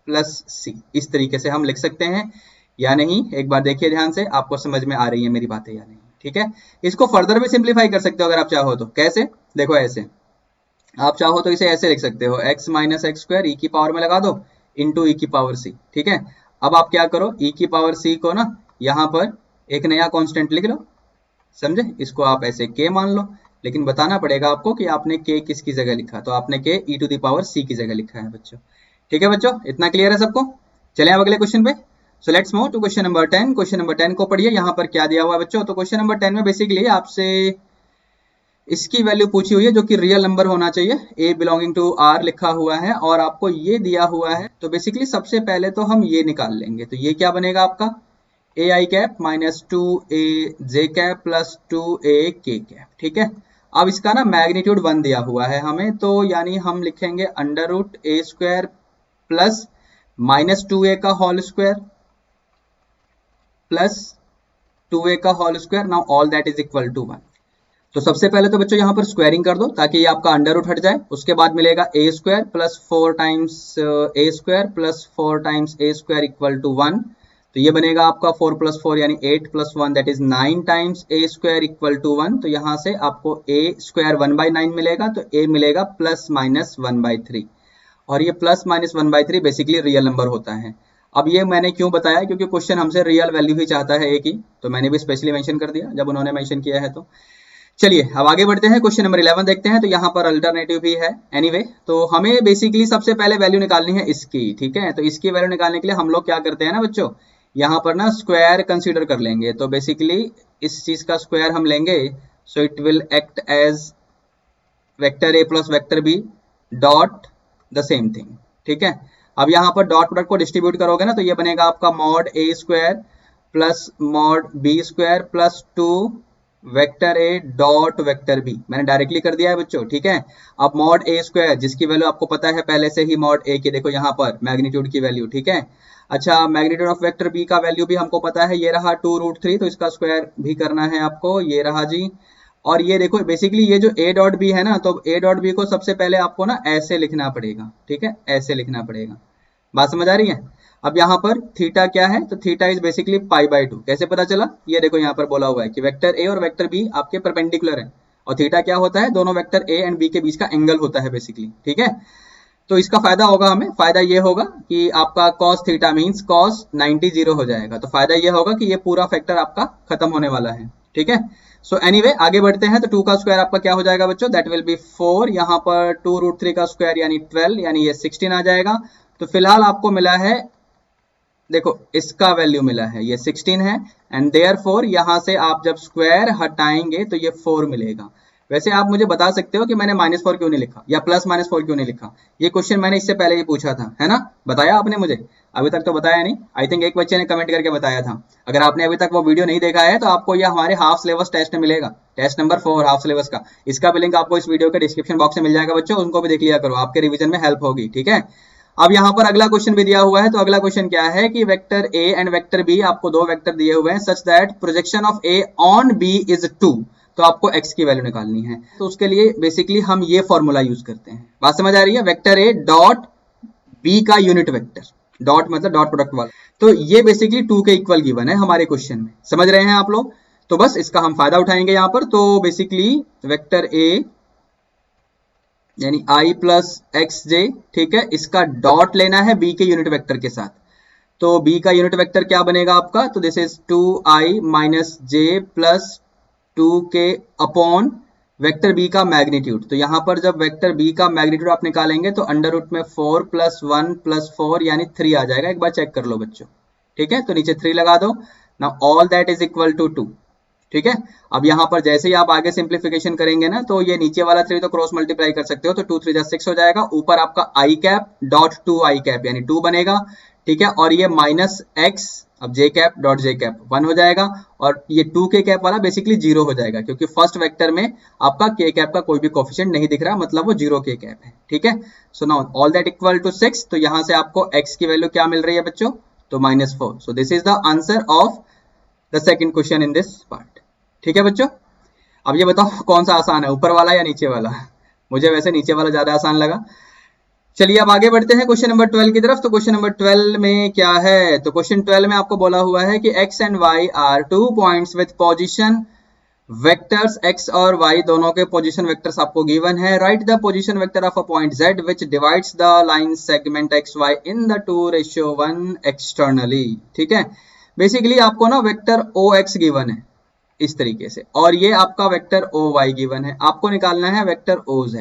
plus c, इस तरीके से हम लिख सकते हैं या नहीं, एक बार देखिए ध्यान से, आपको समझ में आ रही है मेरी बातें या नहीं, ठीक है। इसको फर्दर भी सिंप्लीफाई कर सकते हो अगर आप चाहो तो। कैसे? देखो ऐसे, आप चाहो तो इसे ऐसे लिख सकते हो, x माइनस एक्स स्क्वायर ई की पावर में लगा दो इंटू ई की पावर सी, ठीक है। अब आप क्या करो, ई की पावर सी को ना यहाँ पर एक नया कांस्टेंट लिख लो, समझे। इसको आप ऐसे k मान लो, लेकिन बताना पड़ेगा आपको कि आपने k किसकी जगह लिखा, तो आपने k e to the power c की जगह लिखा है बच्चों। ठीक है बच्चों, इतना क्लियर है सबको। चले अब अगले क्वेश्चन पे। So let's move to question number 10। Question number 10 को पढ़िए, यहाँ पर क्या दिया हुआ है बच्चों। तो क्वेश्चन नंबर 10 में बेसिकली आपसे इसकी वैल्यू पूछी हुई है जो कि रियल नंबर होना चाहिए, a बिलोंगिंग टू r लिखा हुआ है और आपको ये दिया हुआ है। तो बेसिकली सबसे पहले तो हम ये निकाल लेंगे, तो ये क्या बनेगा आपका ए आई कैप माइनस 2a जे कैप प्लस 2a के कैप, ठीक है। अब इसका ना मैग्नीट्यूड 1 दिया हुआ है हमें, तो यानी हम लिखेंगे under root a square plus minus 2a का होल स्क्वायर प्लस 2a का whole square. Now all that is equal to 1। तो सबसे पहले तो बच्चों यहाँ पर स्क्वायरिंग कर दो ताकि ये आपका अंडर रूट हट जाए। उसके बाद मिलेगा A square plus 4 times A square plus 4 times A square equal to 1। तो ये बनेगा आपका 4 प्लस 4 यानी 8 plus 1 that is 9 times A square equal to 1। तो यहाँ से आपको ए स्क्वायर 1/9 मिलेगा, तो ए मिलेगा प्लस माइनस 1/3। और ये plus minus 1/3 basically real number होता है। अब ये मैंने क्यों बताया, क्योंकि क्वेश्चन हमसे रियल वैल्यू ही चाहता है ए की, तो मैंने भी स्पेशली मेंशन कर दिया जब उन्होंने मेंशन किया है। तो चलिए अब आगे बढ़ते हैं, क्वेश्चन नंबर 11 देखते हैं। तो यहाँ पर अल्टरनेटिव भी है एनीवे। तो हमें बेसिकली सबसे पहले वैल्यू निकालनी है इसकी, ठीक है। तो इसकी वैल्यू निकालने के लिए हम लोग क्या करते हैं ना बच्चों, यहाँ पर ना स्क्वायर कंसीडर कर लेंगे। तो बेसिकली इस चीज का स्क्वायर हम लेंगे, so it will act as vector a plus vector b dot the same thing, ठीक है। अब यहाँ पर डॉट प्रोडक्ट को डिस्ट्रीब्यूट करोगे ना, तो ये बनेगा आपका mod a square plus mod b square plus 2 vector a dot vector b. मैंने डायरेक्टली कर दिया है बच्चों, ठीक है। अब मॉड ए स्क्वायर जिसकी वैल्यू आपको पता है पहले से ही, मॉड ए की देखो यहाँ पर मैग्नीट्यूड की वैल्यू, ठीक है। अच्छा, मैग्नीट्यूड ऑफ वेक्टर बी का वैल्यू भी हमको पता है, ये रहा 2√3, तो इसका स्क्वायर भी करना है आपको, ये रहा जी। और ये देखो बेसिकली ये जो a डॉट बी है ना, तो a डॉट बी को सबसे पहले आपको ना ऐसे लिखना पड़ेगा, ठीक है, ऐसे लिखना पड़ेगा। बात समझ आ रही है। अब यहाँ पर थीटा क्या है, तो थीटा इज बेसिकली π/2। कैसे पता चला, ये देखो यहाँ पर बोला हुआ है कि वेक्टर ए और वेक्टर बी आपके परपेंडिकुलर है, और थीटा क्या होता है, दोनों वेक्टर ए एंड बी के बीच का एंगल होता है बेसिकली, ठीक है। तो इसका फायदा होगा हमें, फायदा ये होगा कि आपका cos थीटा मीन्स cos 90 0 हो जाएगा। तो फायदा ये होगा कि ये पूरा फैक्टर आपका खत्म होने वाला है, ठीक है। सो एनीवे आगे बढ़ते हैं। तो 2 का स्क्वायर आपका क्या हो जाएगा बच्चों, दैट विल बी 4। यहाँ पर 2√3 का स्क्वायर यानी 12, यानी ये 16 आ जाएगा। तो फिलहाल आपको मिला है, देखो इसका वैल्यू मिला है, ये 16 है, एंड देयरफॉर यहाँ से आप जब स्क्वायर हटाएंगे तो ये 4 मिलेगा। वैसे आप मुझे बता सकते हो कि मैंने -4 क्यों नहीं लिखा या प्लस -4 क्यों नहीं लिखा। ये क्वेश्चन मैंने इससे पहले ही पूछा था, है ना, बताया आपने मुझे, अभी तक तो बताया नहीं। आई थिंक एक बच्चे ने कमेंट करके बताया था। अगर आपने अभी तक वो वीडियो नहीं देखा है तो आपको यह हमारे हाफ सिलेबस टेस्ट में मिलेगा, टेस्ट नंबर 4 हाफ सिलेबस का। इसका भी लिंक आपको इस वीडियो के डिस्क्रिप्शन बॉक्स में मिल जाएगा बच्चों, उनको भी देख लिया करो, आपके रिविजन में हेल्प होगी, ठीक है। अब यहाँ पर अगला क्वेश्चन भी दिया हुआ है। तो अगला क्वेश्चन क्या है कि vector a and vector b, आपको 2 वेक्टर दिए हुए हैं, such that projection of a on b is 2। तो आपको x की वैल्यू निकालनी है। तो उसके लिए बेसिकली हम ये फॉर्मूला यूज करते हैं। बात समझ आ रही है, वेक्टर ए डॉट बी का यूनिट वेक्टर, डॉट मतलब डॉट प्रोडक्ट वाला। तो ये बेसिकली 2 के इक्वल गिवन है हमारे क्वेश्चन में, समझ रहे हैं आप लोग। तो बस इसका हम फायदा उठाएंगे यहाँ पर। तो बेसिकली वेक्टर ए यानी i प्लस एक्स जे, ठीक है, इसका डॉट लेना है b के यूनिट वेक्टर के साथ। तो b का यूनिट वेक्टर क्या बनेगा आपका, तो this is 2i minus J plus 2k upon vector b का मैग्नीट्यूड। तो यहाँ पर जब वेक्टर b का मैग्नीट्यूड आप निकालेंगे तो अंडर रूट में 4 प्लस 1 प्लस 4 यानी 3 आ जाएगा। एक बार चेक कर लो बच्चों, ठीक है। तो नीचे 3 लगा दो। Now all that is equal to 2, ठीक है। अब यहाँ पर जैसे ही आप आगे सिंप्लीफिकेशन करेंगे ना, तो ये नीचे वाला 3 तो क्रॉस मल्टीप्लाई कर सकते हो, तो 2 3 जा 6 हो जाएगा। ऊपर आपका i cap dot 2i cap यानी 2 बनेगा, ठीक है। और ये माइनस x, अब j cap dot j cap 1 हो जाएगा, और ये 2k कैप वाला बेसिकली 0 हो जाएगा, क्योंकि फर्स्ट वेक्टर में आपका k कैप का कोई भी कोफिशिएंट नहीं दिख रहा, मतलब वो 0k कैप है, ठीक है। So now all that equal to 6। तो यहाँ से आपको x की वैल्यू क्या मिल रही है बच्चों, तो -4। सो this is the answer of the second question in this part, ठीक है बच्चों। अब ये बताओ कौन सा आसान है, ऊपर वाला या नीचे वाला। मुझे वैसे नीचे वाला ज्यादा आसान लगा। चलिए अब आगे बढ़ते हैं क्वेश्चन नंबर 12 की तरफ। तो क्वेश्चन नंबर 12 में क्या है, तो क्वेश्चन 12 में आपको बोला हुआ है कि x and y are 2 points with position vectors x और y दोनों के पोजीशन वेक्टर्स आपको गिवन है। Write the position vector of a point z which divides the line segment xy in the 2:1 externally. ठीक है, बेसिकली आपको ना vector ox given है इस तरीके से, और ये आपका वेक्टर oy गिवन है, आपको निकालना है वेक्टर oz।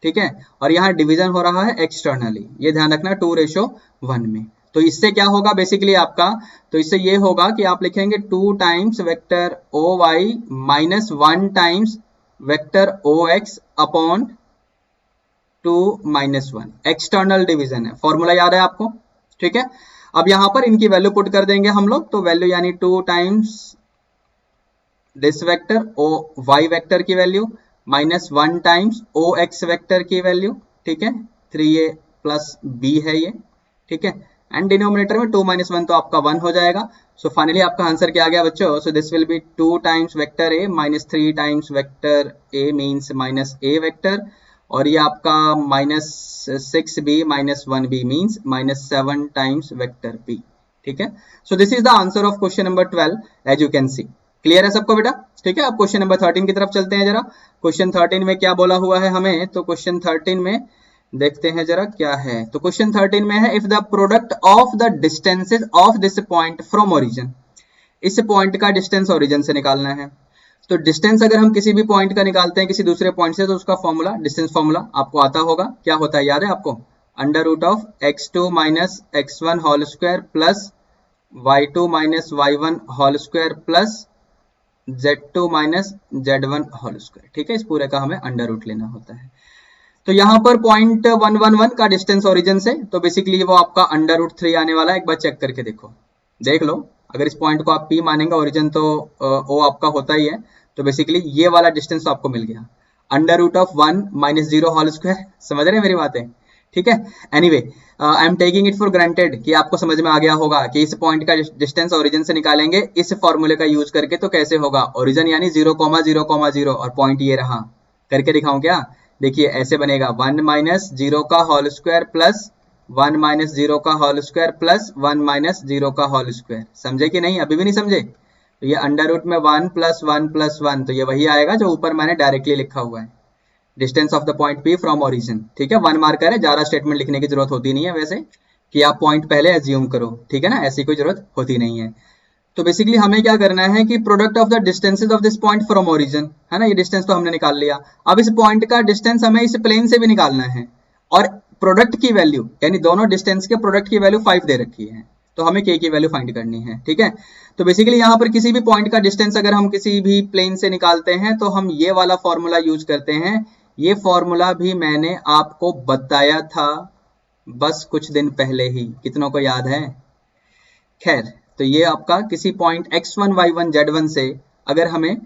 ठीक है, और यहाँ डिवीजन हो रहा है एक्सटर्नली, ये ध्यान रखना 2:1 में। तो इससे क्या होगा बेसिकली आपका, तो इससे ये होगा कि आप लिखेंगे 2 times vector oy minus 1 times vector ox upon 2 minus 1। External division है, फॉर्मूला याद है आपको। ठीक है, अब यहां पर इनकी वैल्यू पुट कर देंगे हम लोग, तो वैल्यू यानी 2 times this vector y vector की value minus 1 times ox vector की वैल्यू। ठीक है, 3a प्लस b है ये। ठीक है, एंड डिनोमिनेटर में 2 माइनस 1 तो आपका 1 हो जाएगा। सो फाइनली आपका आंसर क्या आ गया बच्चों, so this will be 2 times vector a minus 3 times vector a means minus a vector, और ये आपका minus 6b minus 1b means minus 7 times vector b। ठीक है, so this is the answer of question number 12 as you can see. Clear है सबको बेटा? ठीक है, अब क्वेश्चन नंबर 13 की तरफ चलते हैं जरा। क्वेश्चन 13 में क्या बोला हुआ है हमें, तो क्वेश्चन 13 में देखते हैं जरा क्या है। तो क्वेश्चन 13 में है if the product of the distances of this point from origin, इस पॉइंट का डिस्टेंस ओरिजिन से निकालना है। तो डिस्टेंस अगर हम किसी भी पॉइंट का निकालते हैं किसी दूसरे पॉइंट से, तो उसका फॉर्मूला डिस्टेंस फॉर्मूला आपको आता होगा, क्या होता है याद है आपको, under root of x2 minus x1 whole square plus y2 minus y1 whole square plus z2 minus z1 whole square. ठीक है, इस पूरे का हमें अंडर रूट लेना होता है। तो यहाँ पर पॉइंट 111 का डिस्टेंस ओरिजिन से, तो बेसिकली वो आपका अंडर रूट 3 आने वाला है। एक बार चेक करके देखो, देख लो, अगर इस पॉइंट को आप P मानेंगे, ओरिजिन तो O आपका होता ही है, तो बेसिकली ये वाला डिस्टेंस तो आपको मिल गया, under root of 1 minus 0 whole square. समझ रहे हैं मेरी बातें? ठीक है, anyway I am taking it for granted कि आपको समझ में आ गया होगा कि इस पॉइंट का डिस्टेंस ओरिजिन से निकालेंगे इस फॉर्मूले का यूज करके। तो कैसे होगा, ओरिजिन यानी 0,0,0 और पॉइंट ये रहा, करके दिखाऊं क्या? देखिए ऐसे बनेगा 1 माइनस 0 का होल स्क्वायर प्लस 1 माइनस 0 का होल स्क्वायर प्लस 1 माइनस 0 का होल स्क्वायर। समझे कि नहीं? अभी भी नहीं समझे? तो ये अंडर रूट में 1 प्लस 1 प्लस 1, तो ये वही आएगा जो ऊपर मैंने डायरेक्टली लिखा हुआ है, distance of the point P from origin. ठीक है, 1 मार्कर है, ज्यादा स्टेटमेंट लिखने की जरूरत होती नहीं है वैसे, कि आप पॉइंट पहले एज्यूम करो। ठीक है ना, ऐसी कोई जरूरत होती नहीं है। तो बेसिकली हमें क्या करना है कि product of the distances of this point from origin, है ना, ये डिस्टेंस तो हमने निकाल लिया। अब इस पॉइंट का डिस्टेंस हमें इस प्लेन से भी निकालना है, और प्रोडक्ट की वैल्यू यानी दोनों डिस्टेंस के प्रोडक्ट की वैल्यू 5 दे रखी है, तो हमें k की वैल्यू फाइंड करनी है। ठीक है, तो बेसिकली यहाँ पर किसी भी पॉइंट का डिस्टेंस अगर हम किसी भी प्लेन से निकालते हैं तो हम ये वाला फॉर्मूला यूज करते हैं। ये फॉर्मूला भी मैंने आपको बताया था बस कुछ दिन पहले ही, कितनों को याद है? खैर, तो ये आपका किसी पॉइंट x1 y1 z1 से अगर हमें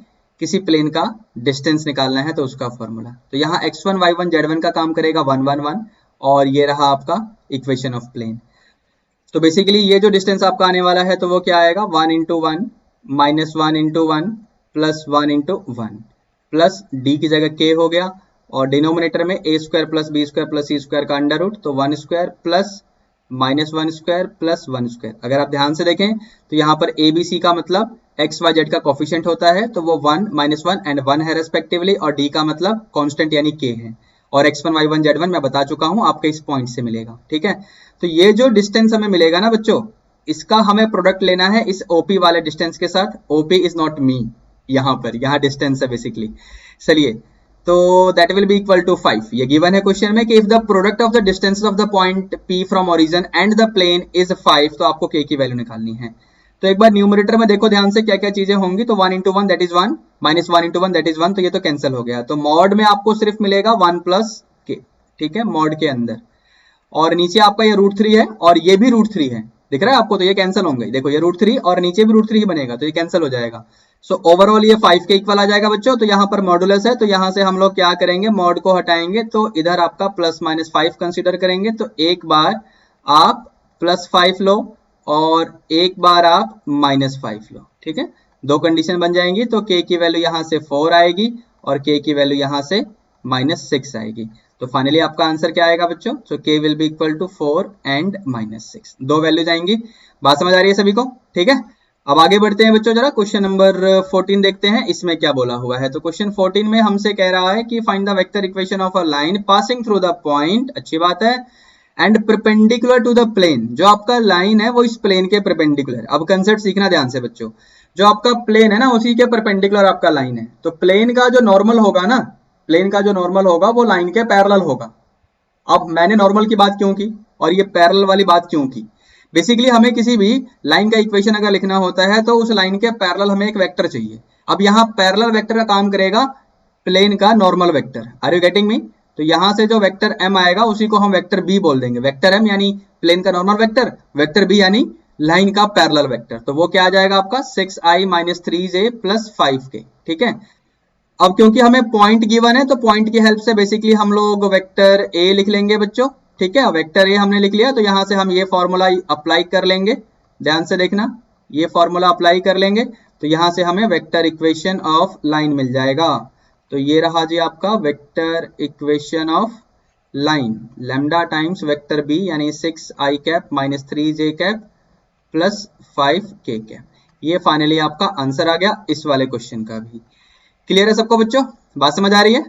किसी प्लेन का डिस्टेंस निकालना है तो उसका फॉर्मूला, तो यहाँ x1 y1 z1 का काम करेगा 1 1 1, और ये रहा आपका इक्वेशन ऑफ प्लेन। तो बेसिकली ये जो डिस्टेंस आपका आने वाला है तो वो क्या आएगा, 1 into 1 minus 1 into 1 plus 1 into 1 plus d की जगह k हो गया, और डिनोमिनेटर में a square plus b square plus c square का अंडर रूट, तो 1 square plus minus 1 square plus 1 square. अगर आप ध्यान से देखें तो यहाँ पर ए बी सी का मतलब एक्स वाई जेड का कोफिशिएंट होता है, तो वो 1 माइनस 1 एंड 1 है रेस्पेक्टिवली, और डी का मतलब कांस्टेंट यानी के है, और x1 y1 z1 मैं बता चुका हूँ आपके इस पॉइंट से मिलेगा। ठीक है, तो ये जो डिस्टेंस हमें मिलेगा ना बच्चों, इसका हमें प्रोडक्ट लेना है इस OP वाले डिस्टेंस के साथ। OP इज नॉट मी, यहाँ डिस्टेंस है बेसिकली। चलिए, तो that will be equal to 5। ये गिवन है क्वेश्चन में कि if the product of the distance of the point P from origin and the plane is 5, तो आपको k की वैल्यू निकालनी है। तो एक बार न्यूमरेटर में देखो ध्यान से क्या क्या चीजें होंगी, तो 1 into 1 that is 1 minus 1 into 1 that is 1, तो ये तो कैंसिल हो गया। तो मॉड में आपको सिर्फ मिलेगा 1 प्लस के, ठीक है, मॉड के अंदर, और नीचे आपका ये √3 है और ये भी √3 है, दिख रहा है आपको, तो ये कैंसिल होंगे। देखो ये √3 और नीचे भी √3 ही बनेगा, तो ये कैंसिल हो जाएगा। सो ओवरऑल ये 5 के इक्वल आ जाएगा बच्चों। तो यहाँ पर मॉडुलस है, तो यहाँ से हम लोग क्या करेंगे, मॉड को हटाएंगे, तो इधर आपका प्लस माइनस 5 कंसिडर करेंगे। तो एक बार आप प्लस 5 लो और एक बार आप माइनस 5 लो, ठीक है, दो कंडीशन बन जाएंगी। तो k की वैल्यू यहाँ से 4 आएगी और k की वैल्यू यहाँ से -6 आएगी। तो फाइनली आपका आंसर क्या आएगा बच्चों, so k will be equal to 4 and -6, दो वैल्यूज आएंगी। बात समझ आ रही है सभी को? ठीक है, अब आगे बढ़ते हैं बच्चों, जरा क्वेश्चन नंबर 14 देखते हैं इसमें क्या बोला हुआ है। तो क्वेश्चन 14 में हमसे कह रहा है कि find the vector equation of a line passing through the point, अच्छी बात है, and perpendicular to the plane. जो आपका लाइन है वो इस प्लेन के परपेंडिकुलर। अब कंसेप्ट सीखना ध्यान से बच्चों, जो आपका प्लेन है ना उसी के परपेंडिकुलर आपका लाइन है। तो प्लेन का जो नॉर्मल होगा ना, प्लेन का जो नॉर्मल होगा वो लाइन के पैरेलल होगा। अब मैंने नॉर्मल की बात क्यों की और ये पैरेलल वाली बात क्यों की? बेसिकली हमें किसी भी लाइन का इक्वेशन अगर लिखना होता है तो उस लाइन के पैरेलल हमें एक वेक्टर चाहिए। अब यहाँ पैरेलल वेक्टर का काम करेगा प्लेन का normal vector. Are you getting me? तो यहां से जो वेक्टर m आएगा उसी को हम वेक्टर b बोल देंगे। वेक्टर m यानी प्लेन का नॉर्मल वेक्टर, वेक्टर b यानी लाइन का पैरेलल वेक्टर। तो वो क्या आ जाएगा आपका 6i - 3j + 5k। ठीक है, अब क्योंकि हमें पॉइंट गिवन है तो पॉइंट की हेल्प से बेसिकली हम लोग वेक्टर a लिख लेंगे बच्चों। ठीक है, वेक्टर a हमने लिख लिया तो यहां से हम ये फॉर्मूला अप्लाई कर लेंगे। ध्यान से देखना, ये फॉर्मूला अप्लाई कर लेंगे तो यहां से हमें वेक्टर इक्वेशन ऑफ लाइन मिल जाएगा। तो ये रहा जी आपका vector equation of line, lambda times vector b यानी 6i cap - 3j cap + 5k cap. ये फाइनली आपका आंसर आ गया इस वाले क्वेश्चन का भी। क्लियर है सबको बच्चों? बात समझ आ रही है?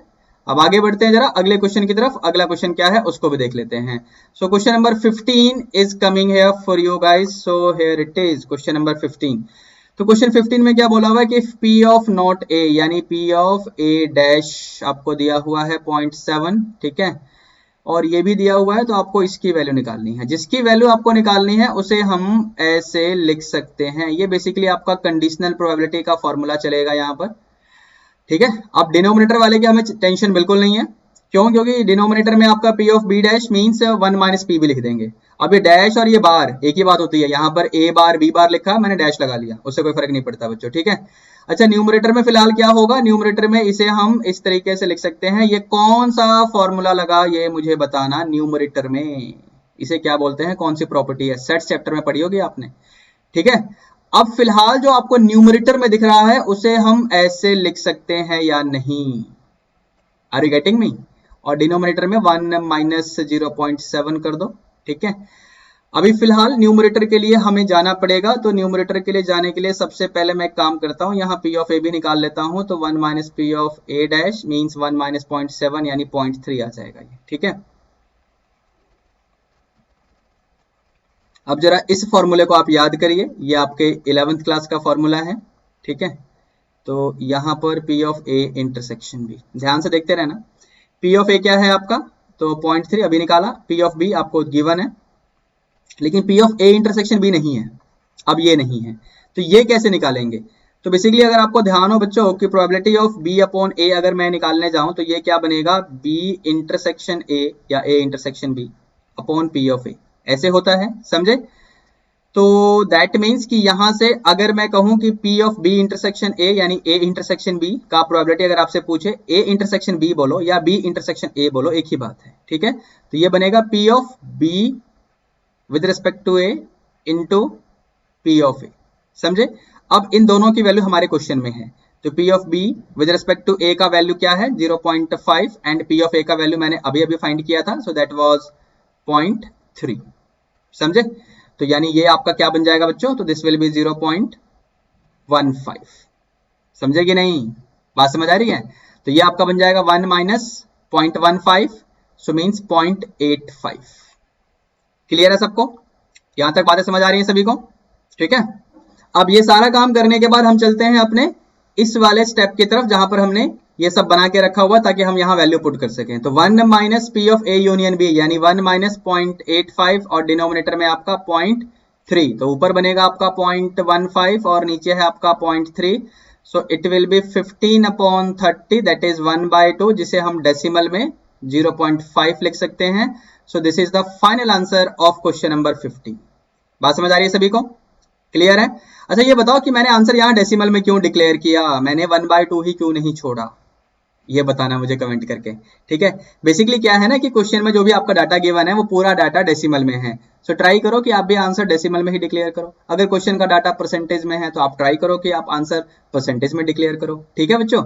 अब आगे बढ़ते हैं जरा अगले क्वेश्चन की तरफ। अगला क्वेश्चन क्या है उसको भी देख लेते हैं। So question number 15 is coming here for you guys. So here it is question number 15। तो क्वेश्चन 15 में क्या बोला हुआ है कि P ऑफ नॉट A यानी P ऑफ A डैश आपको दिया हुआ है 0.7। ठीक है, और ये भी दिया हुआ है तो आपको इसकी वैल्यू निकालनी है। जिसकी वैल्यू आपको निकालनी है उसे हम ऐसे लिख सकते हैं। ये बेसिकली आपका कंडीशनल प्रोबेबिलिटी का फॉर्मूला चलेगा यहाँ पर। ठीक है, अब डिनोमिनेटर वाले की हमें टेंशन बिल्कुल नहीं है। क्यों? क्योंकि डिनोमिनेटर में आपका P of B dash means 1 - P भी लिख देंगे। अब ये डैश और ये बार एक ही बात होती है। यहाँ पर A बार B बार लिखा, मैंने डैश लगा लिया, उससे कोई फर्क नहीं पड़ता बच्चों। ठीक है, अच्छा न्यूमरेटर में फिलहाल क्या होगा? न्यूमरेटर में इसे हम इस तरीके से लिख सकते हैं। ये कौन सा फॉर्मूला लगा ये मुझे बताना। न्यूमरेटर में इसे क्या बोलते हैं, कौन सी प्रॉपर्टी है? सेट्स चैप्टर में पढ़ी होगी आपने। ठीक है, अब फिलहाल जो आपको न्यूमरेटर में दिख रहा है उसे हम ऐसे लिख सकते हैं या नहीं? Are you getting me? और डिनोमिनेटर में 1 - 0.7 कर दो। ठीक है, अभी फिलहाल न्यूमरेटर के लिए हमें जाना पड़ेगा। तो न्यूमरेटर के लिए जाने के लिए सबसे पहले मैं एक काम करता हूं, यहाँ P ऑफ A भी निकाल लेता हूं। तो 1 - P of A dash means 1 - 0.7 यानी 0.3 आ जाएगा ये। ठीक है, अब जरा इस फॉर्मूले को आप याद करिए, ये आपके 11th क्लास का फॉर्मूला है। ठीक है, तो यहाँ पर P of A intersection B, ध्यान से देखते रहना। P ऑफ A क्या है आपका? तो 0.3 अभी निकाला। P ऑफ B आपको गिवन है, लेकिन P of A intersection B नहीं है। अब ये नहीं है तो ये कैसे निकालेंगे? तो बेसिकली अगर आपको ध्यान हो बच्चों कि probability of B upon A अगर मैं निकालने जाऊं तो ये क्या बनेगा? B इंटरसेक्शन A या A intersection B upon P of A, ऐसे होता है, समझे? तो दैट मीन्स कि यहां से अगर मैं कहूं कि P of B intersection A यानी A इंटरसेक्शन B का प्रोबेबिलिटी अगर आपसे पूछे A इंटरसेक्शन B बोलो या B इंटरसेक्शन A बोलो, एक ही बात है। ठीक है, तो ये बनेगा P of B with respect to A into P of A, समझे? अब इन दोनों की वैल्यू हमारे क्वेश्चन में है। तो P of B with respect to A का वैल्यू क्या है? 0.5 एंड P ऑफ A का वैल्यू मैंने अभी अभी फाइंड किया था, सो दैट वाज 0.3, समझे? तो यानी ये आपका क्या बन जाएगा बच्चों? तो दिस विल बी 0.15, समझे कि नहीं? बात समझ आ रही है? तो ये आपका बन जाएगा 1 - 0.15, सो मीन्स 0.85। क्लियर है सबको? यहां तक बातें समझ आ रही हैं सभी को? ठीक है, अब ये सारा काम करने के बाद हम चलते हैं अपने इस वाले स्टेप की तरफ जहां पर हमने ये सब बना के रखा हुआ ताकि हम यहाँ वैल्यू पुट कर सकें। तो 1 - P of A union B यानी 1 - 0.85 और डिनोमिनेटर में आपका 0.3, तो ऊपर बनेगा आपका 0.15 और नीचे है आपका 0.3। सो it will be 15/30 that is 1/2, जिसे हम डेसिमल में 0.5 लिख सकते हैं। सो this is the final answer of question number 15। बात समझ आ रही है सभी को? क्लियर है? अच्छा ये बताओ कि मैंने आंसर यहाँ डेसिमल में क्यों डिक्लेयर किया, मैंने 1/2 ही क्यों नहीं छोड़ा? ये बताना मुझे कमेंट करके। ठीक है, बेसिकली क्या है ना कि क्वेश्चन में जो भी आपका डाटा गिवन है वो पूरा डाटा डेसिमल में है। सो ट्राई करो कि आप भी आंसर डेसिमल में ही डिक्लेयर करो। अगर क्वेश्चन का डाटा परसेंटेज में है तो आप ट्राई करो कि आप आंसर परसेंटेज में डिक्लेयर करो। ठीक है बच्चों,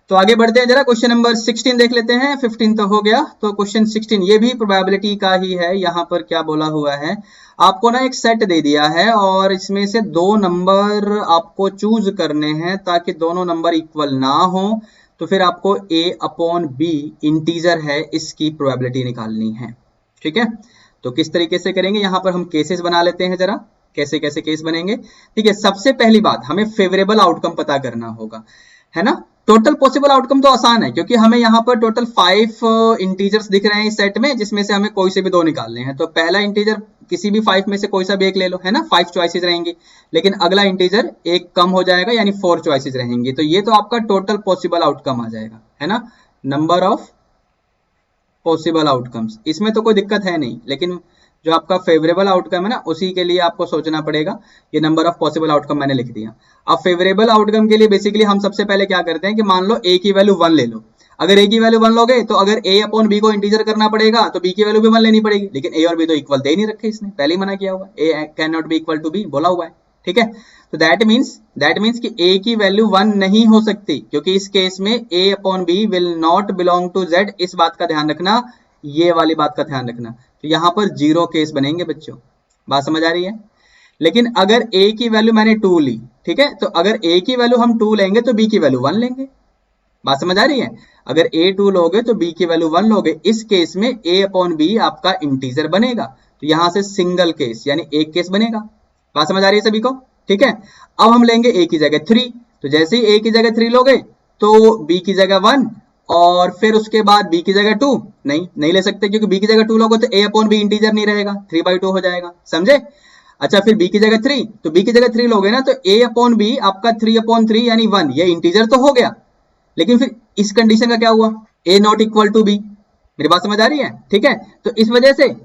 तो आगे बढ़ते हैं जरा, क्वेश्चन नंबर 16 देख लेते हैं। 15 तो हो गया, तो क्वेश्चन 16 ये भी प्रोबेबिलिटी का ही है। यहाँ पर क्या बोला हुआ है, आपको ना एक सेट दे दिया है और इसमें से दो नंबर आपको चूज करने हैं ताकि दोनों नंबर इक्वल ना हो। तो फिर आपको a/b इंटीजर है, इसकी प्रोबेबिलिटी निकालनी है। ठीक है, तो किस तरीके से करेंगे, यहाँ पर हम केसेस बना लेते हैं जरा, कैसे कैसे केस बनेंगे। ठीक है, सबसे पहली बात हमें फेवरेबल आउटकम पता करना होगा, है ना। टोटल पॉसिबल आउटकम तो आसान है क्योंकि हमें यहाँ पर टोटल 5 इंटीजर्स दिख रहे हैं इस सेट में, जिसमें से हमें कोई से भी दो निकालने हैं। तो पहला इंटीजर किसी भी 5 में से कोई सा भी एक ले लो, है ना, 5 चॉइसेस रहेंगी। लेकिन अगला इंटीजर एक कम हो जाएगा यानी 4 चॉइसेस रहेंगी। तो ये तो आपका टोटल पॉसिबल आउटकम आ जाएगा, है ना, नंबर ऑफ पॉसिबल आउटकम्स। इसमें तो कोई दिक्कत है नहीं, लेकिन जो आपका फेवरेबल आउटकम है ना, उसी के लिए आपको सोचना पड़ेगा। ये नंबर ऑफ पॉसिबल आउटकम मैंने लिख दिया। अब फेवरेबल आउटकम के लिए बेसिकली हम सबसे पहले क्या करते हैं कि मान लो a की वैल्यू 1 ले लो। अगर a की वैल्यू 1 लोगे तो अगर a/b को इंटीजर करना पड़ेगा तो b की वैल्यू भी 1 लेनी पड़ेगी। लेकिन a और b तो इक्वल दे नहीं रखे, इसने पहले ही मना किया हुआ है, a can not be equal to b बोला हुआ है। ठीक है, तो दैट मीन्स कि a की वैल्यू 1 नहीं हो सकती, क्योंकि इस केस में a/b will not belong to z। इस बात का ध्यान रखना, ये वाली बात का ध्यान रखना। तो यहाँ पर 0 केस बनेंगे बच्चों, बात समझ आ रही है। लेकिन अगर a की वैल्यू मैंने 2 ली, ठीक है, तो अगर a की वैल्यू हम 2 लेंगे तो b की वैल्यू 1 लेंगे, बात समझ आ रही है। अगर a 2 लोगे तो b की वैल्यू 1 लोगे। इस केस में a/b आपका इंटीजर बनेगा, तो यहां से सिंगल केस यानी एक केस बनेगा। बात समझ आ रही है सभी को, ठीक है। अब हम लेंगे a की जगह 3, तो जैसे ही a की जगह 3 लोगे तो b की जगह 1 और फिर उसके बाद b की जगह 2 नहीं ले सकते, क्योंकि b की जगह 2 लोगे तो a/b इंटीजर नहीं रहेगा, 3/2 हो जाएगा, समझे। अच्छा, फिर b की जगह 3, तो b की जगह 3 लोगे ना तो a/b आपका 3/3 यानी 1, ये इंटीजर तो हो गया। लेकिन फिर इस कंडीशन का क्या हुआ, a not equal to b। मेरी बात समझ आ रही है, ठीक है। तो इस वजह से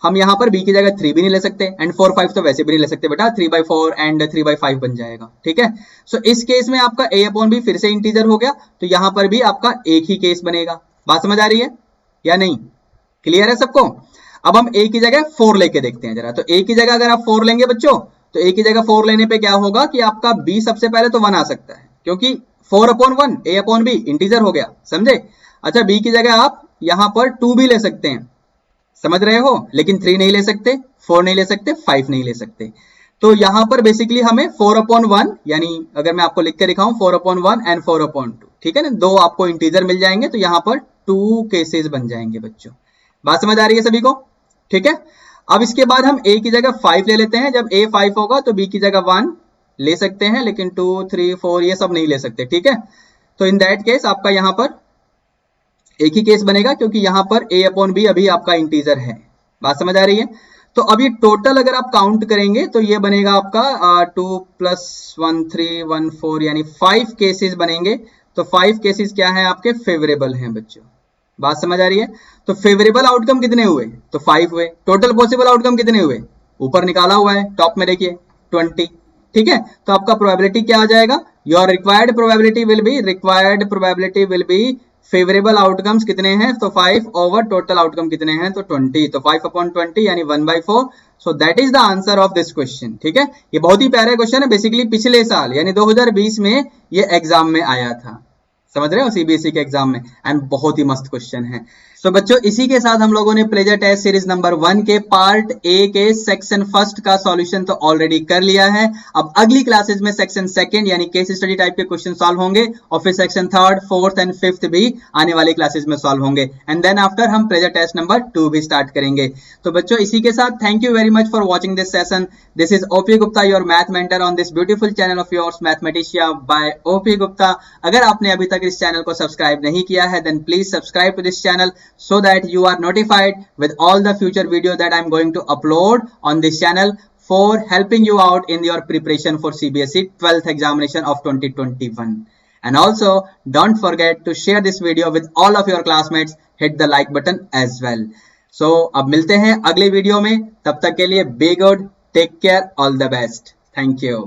हम यहाँ पर b की जगह 3 भी नहीं ले सकते, एंड 4 5 तो वैसे भी नहीं ले सकते बेटा, 3/4 एंड 3/5 बन जाएगा। ठीक है, सो इस केस में आपका a/b फिर से इंटीजर हो गया, तो यहाँ पर भी आपका एक ही केस बनेगा। बात समझ आ रही है या नहीं, क्लियर है सबको। अब हम a की जगह 4 लेके देखते हैं जरा। तो a की जगह अगर आप 4 लेंगे बच्चों, तो a की जगह 4 लेने पे क्या होगा कि आपका b सबसे पहले तो 1 आ सकता है, क्योंकि 4/1 a/b इंटीजर हो गया, समझे। अच्छा, b की जगह आप यहाँ पर 2 भी ले सकते हैं, समझ रहे हो, लेकिन 3 नहीं ले सकते, 4 नहीं ले सकते, 5 नहीं ले सकते। तो यहाँ पर बेसिकली हमें 4/1 यानी अगर मैं आपको लिख के दिखाऊं 4/1 एंड 4/2, ठीक है ना, दो आपको इंटीजर मिल जाएंगे, तो यहाँ पर 2 केसेस बन जाएंगे बच्चों। बात समझ आ रही है सभी को, ठीक है। अब इसके बाद हम a की जगह 5 ले लेते हैं। जब a 5 होगा तो b की जगह 1 ले सकते हैं, लेकिन 2 3 4 ये सब नहीं ले सकते, ठीक है। तो इन दैट केस आपका यहाँ पर एक ही केस बनेगा, क्योंकि यहाँ पर a/b अभी आपका इंटीजर है। बात समझ आ रही है। तो अभी टोटल अगर आप काउंट करेंगे तो ये बनेगा आपका 2 + 1 3 1 4 यानी 5 केसेस बनेंगे। तो 5 केसेस क्या है आपके, फेवरेबल हैं बच्चों। बात समझ आ रही है। तो फेवरेबल आउटकम कितने हुए, तो 5 हुए। टोटल पॉसिबल आउटकम कितने हुए, ऊपर निकाला हुआ है टॉप में देखिए 20, ठीक है। तो आपका प्रोबेबिलिटी क्या आ जाएगा, your required probability will be favourable outcomes कितने हैं, तो 5 ओवर टोटल आउटकम कितने हैं, तो 20। तो 5/20 यानी 1/4। So that is the answer of this question, ठीक है। ये बहुत ही प्यारा क्वेश्चन है, बेसिकली पिछले साल यानी 2020 में ये एग्जाम में आया था, समझ रहे हो, सीबीएसई के एग्जाम में, एंड बहुत ही मस्त क्वेश्चन है। सो बच्चों, इसी के साथ हम लोगों ने प्लेजर टेस्ट सीरीज नंबर 1 के पार्ट ए के सेक्शन 1 का सॉल्यूशन तो ऑलरेडी कर लिया है। अब अगली क्लासेस में सेक्शन 2 यानी केस स्टडी टाइप के क्वेश्चन सॉल्व होंगे, और फिर सेक्शन 3, 4 एंड 5 भी आने वाली क्लासेस में सॉल्व होंगे, एंड देन आफ्टर हम प्लेजर टेस्ट नंबर 2 भी स्टार्ट करेंगे। तो बच्चों, इसी के साथ thank you very much for watching this session. This is OP Gupta, your math mentor on this beautiful channel of yours Mathematicia by OP Gupta. अगर आपने अभी तक इस चैनल को सब्सक्राइब नहीं किया है, then please subscribe to this channel so that you are notified with all the future video that I'm going to upload on this channel for helping you out in your preparation for CBSE 12th examination of 2021. And also don't forget to share this video with all of your classmates. Hit the like button as well. So अब मिलते हैं अगले video में, तब तक के लिए be good, take care, all the best. Thank you.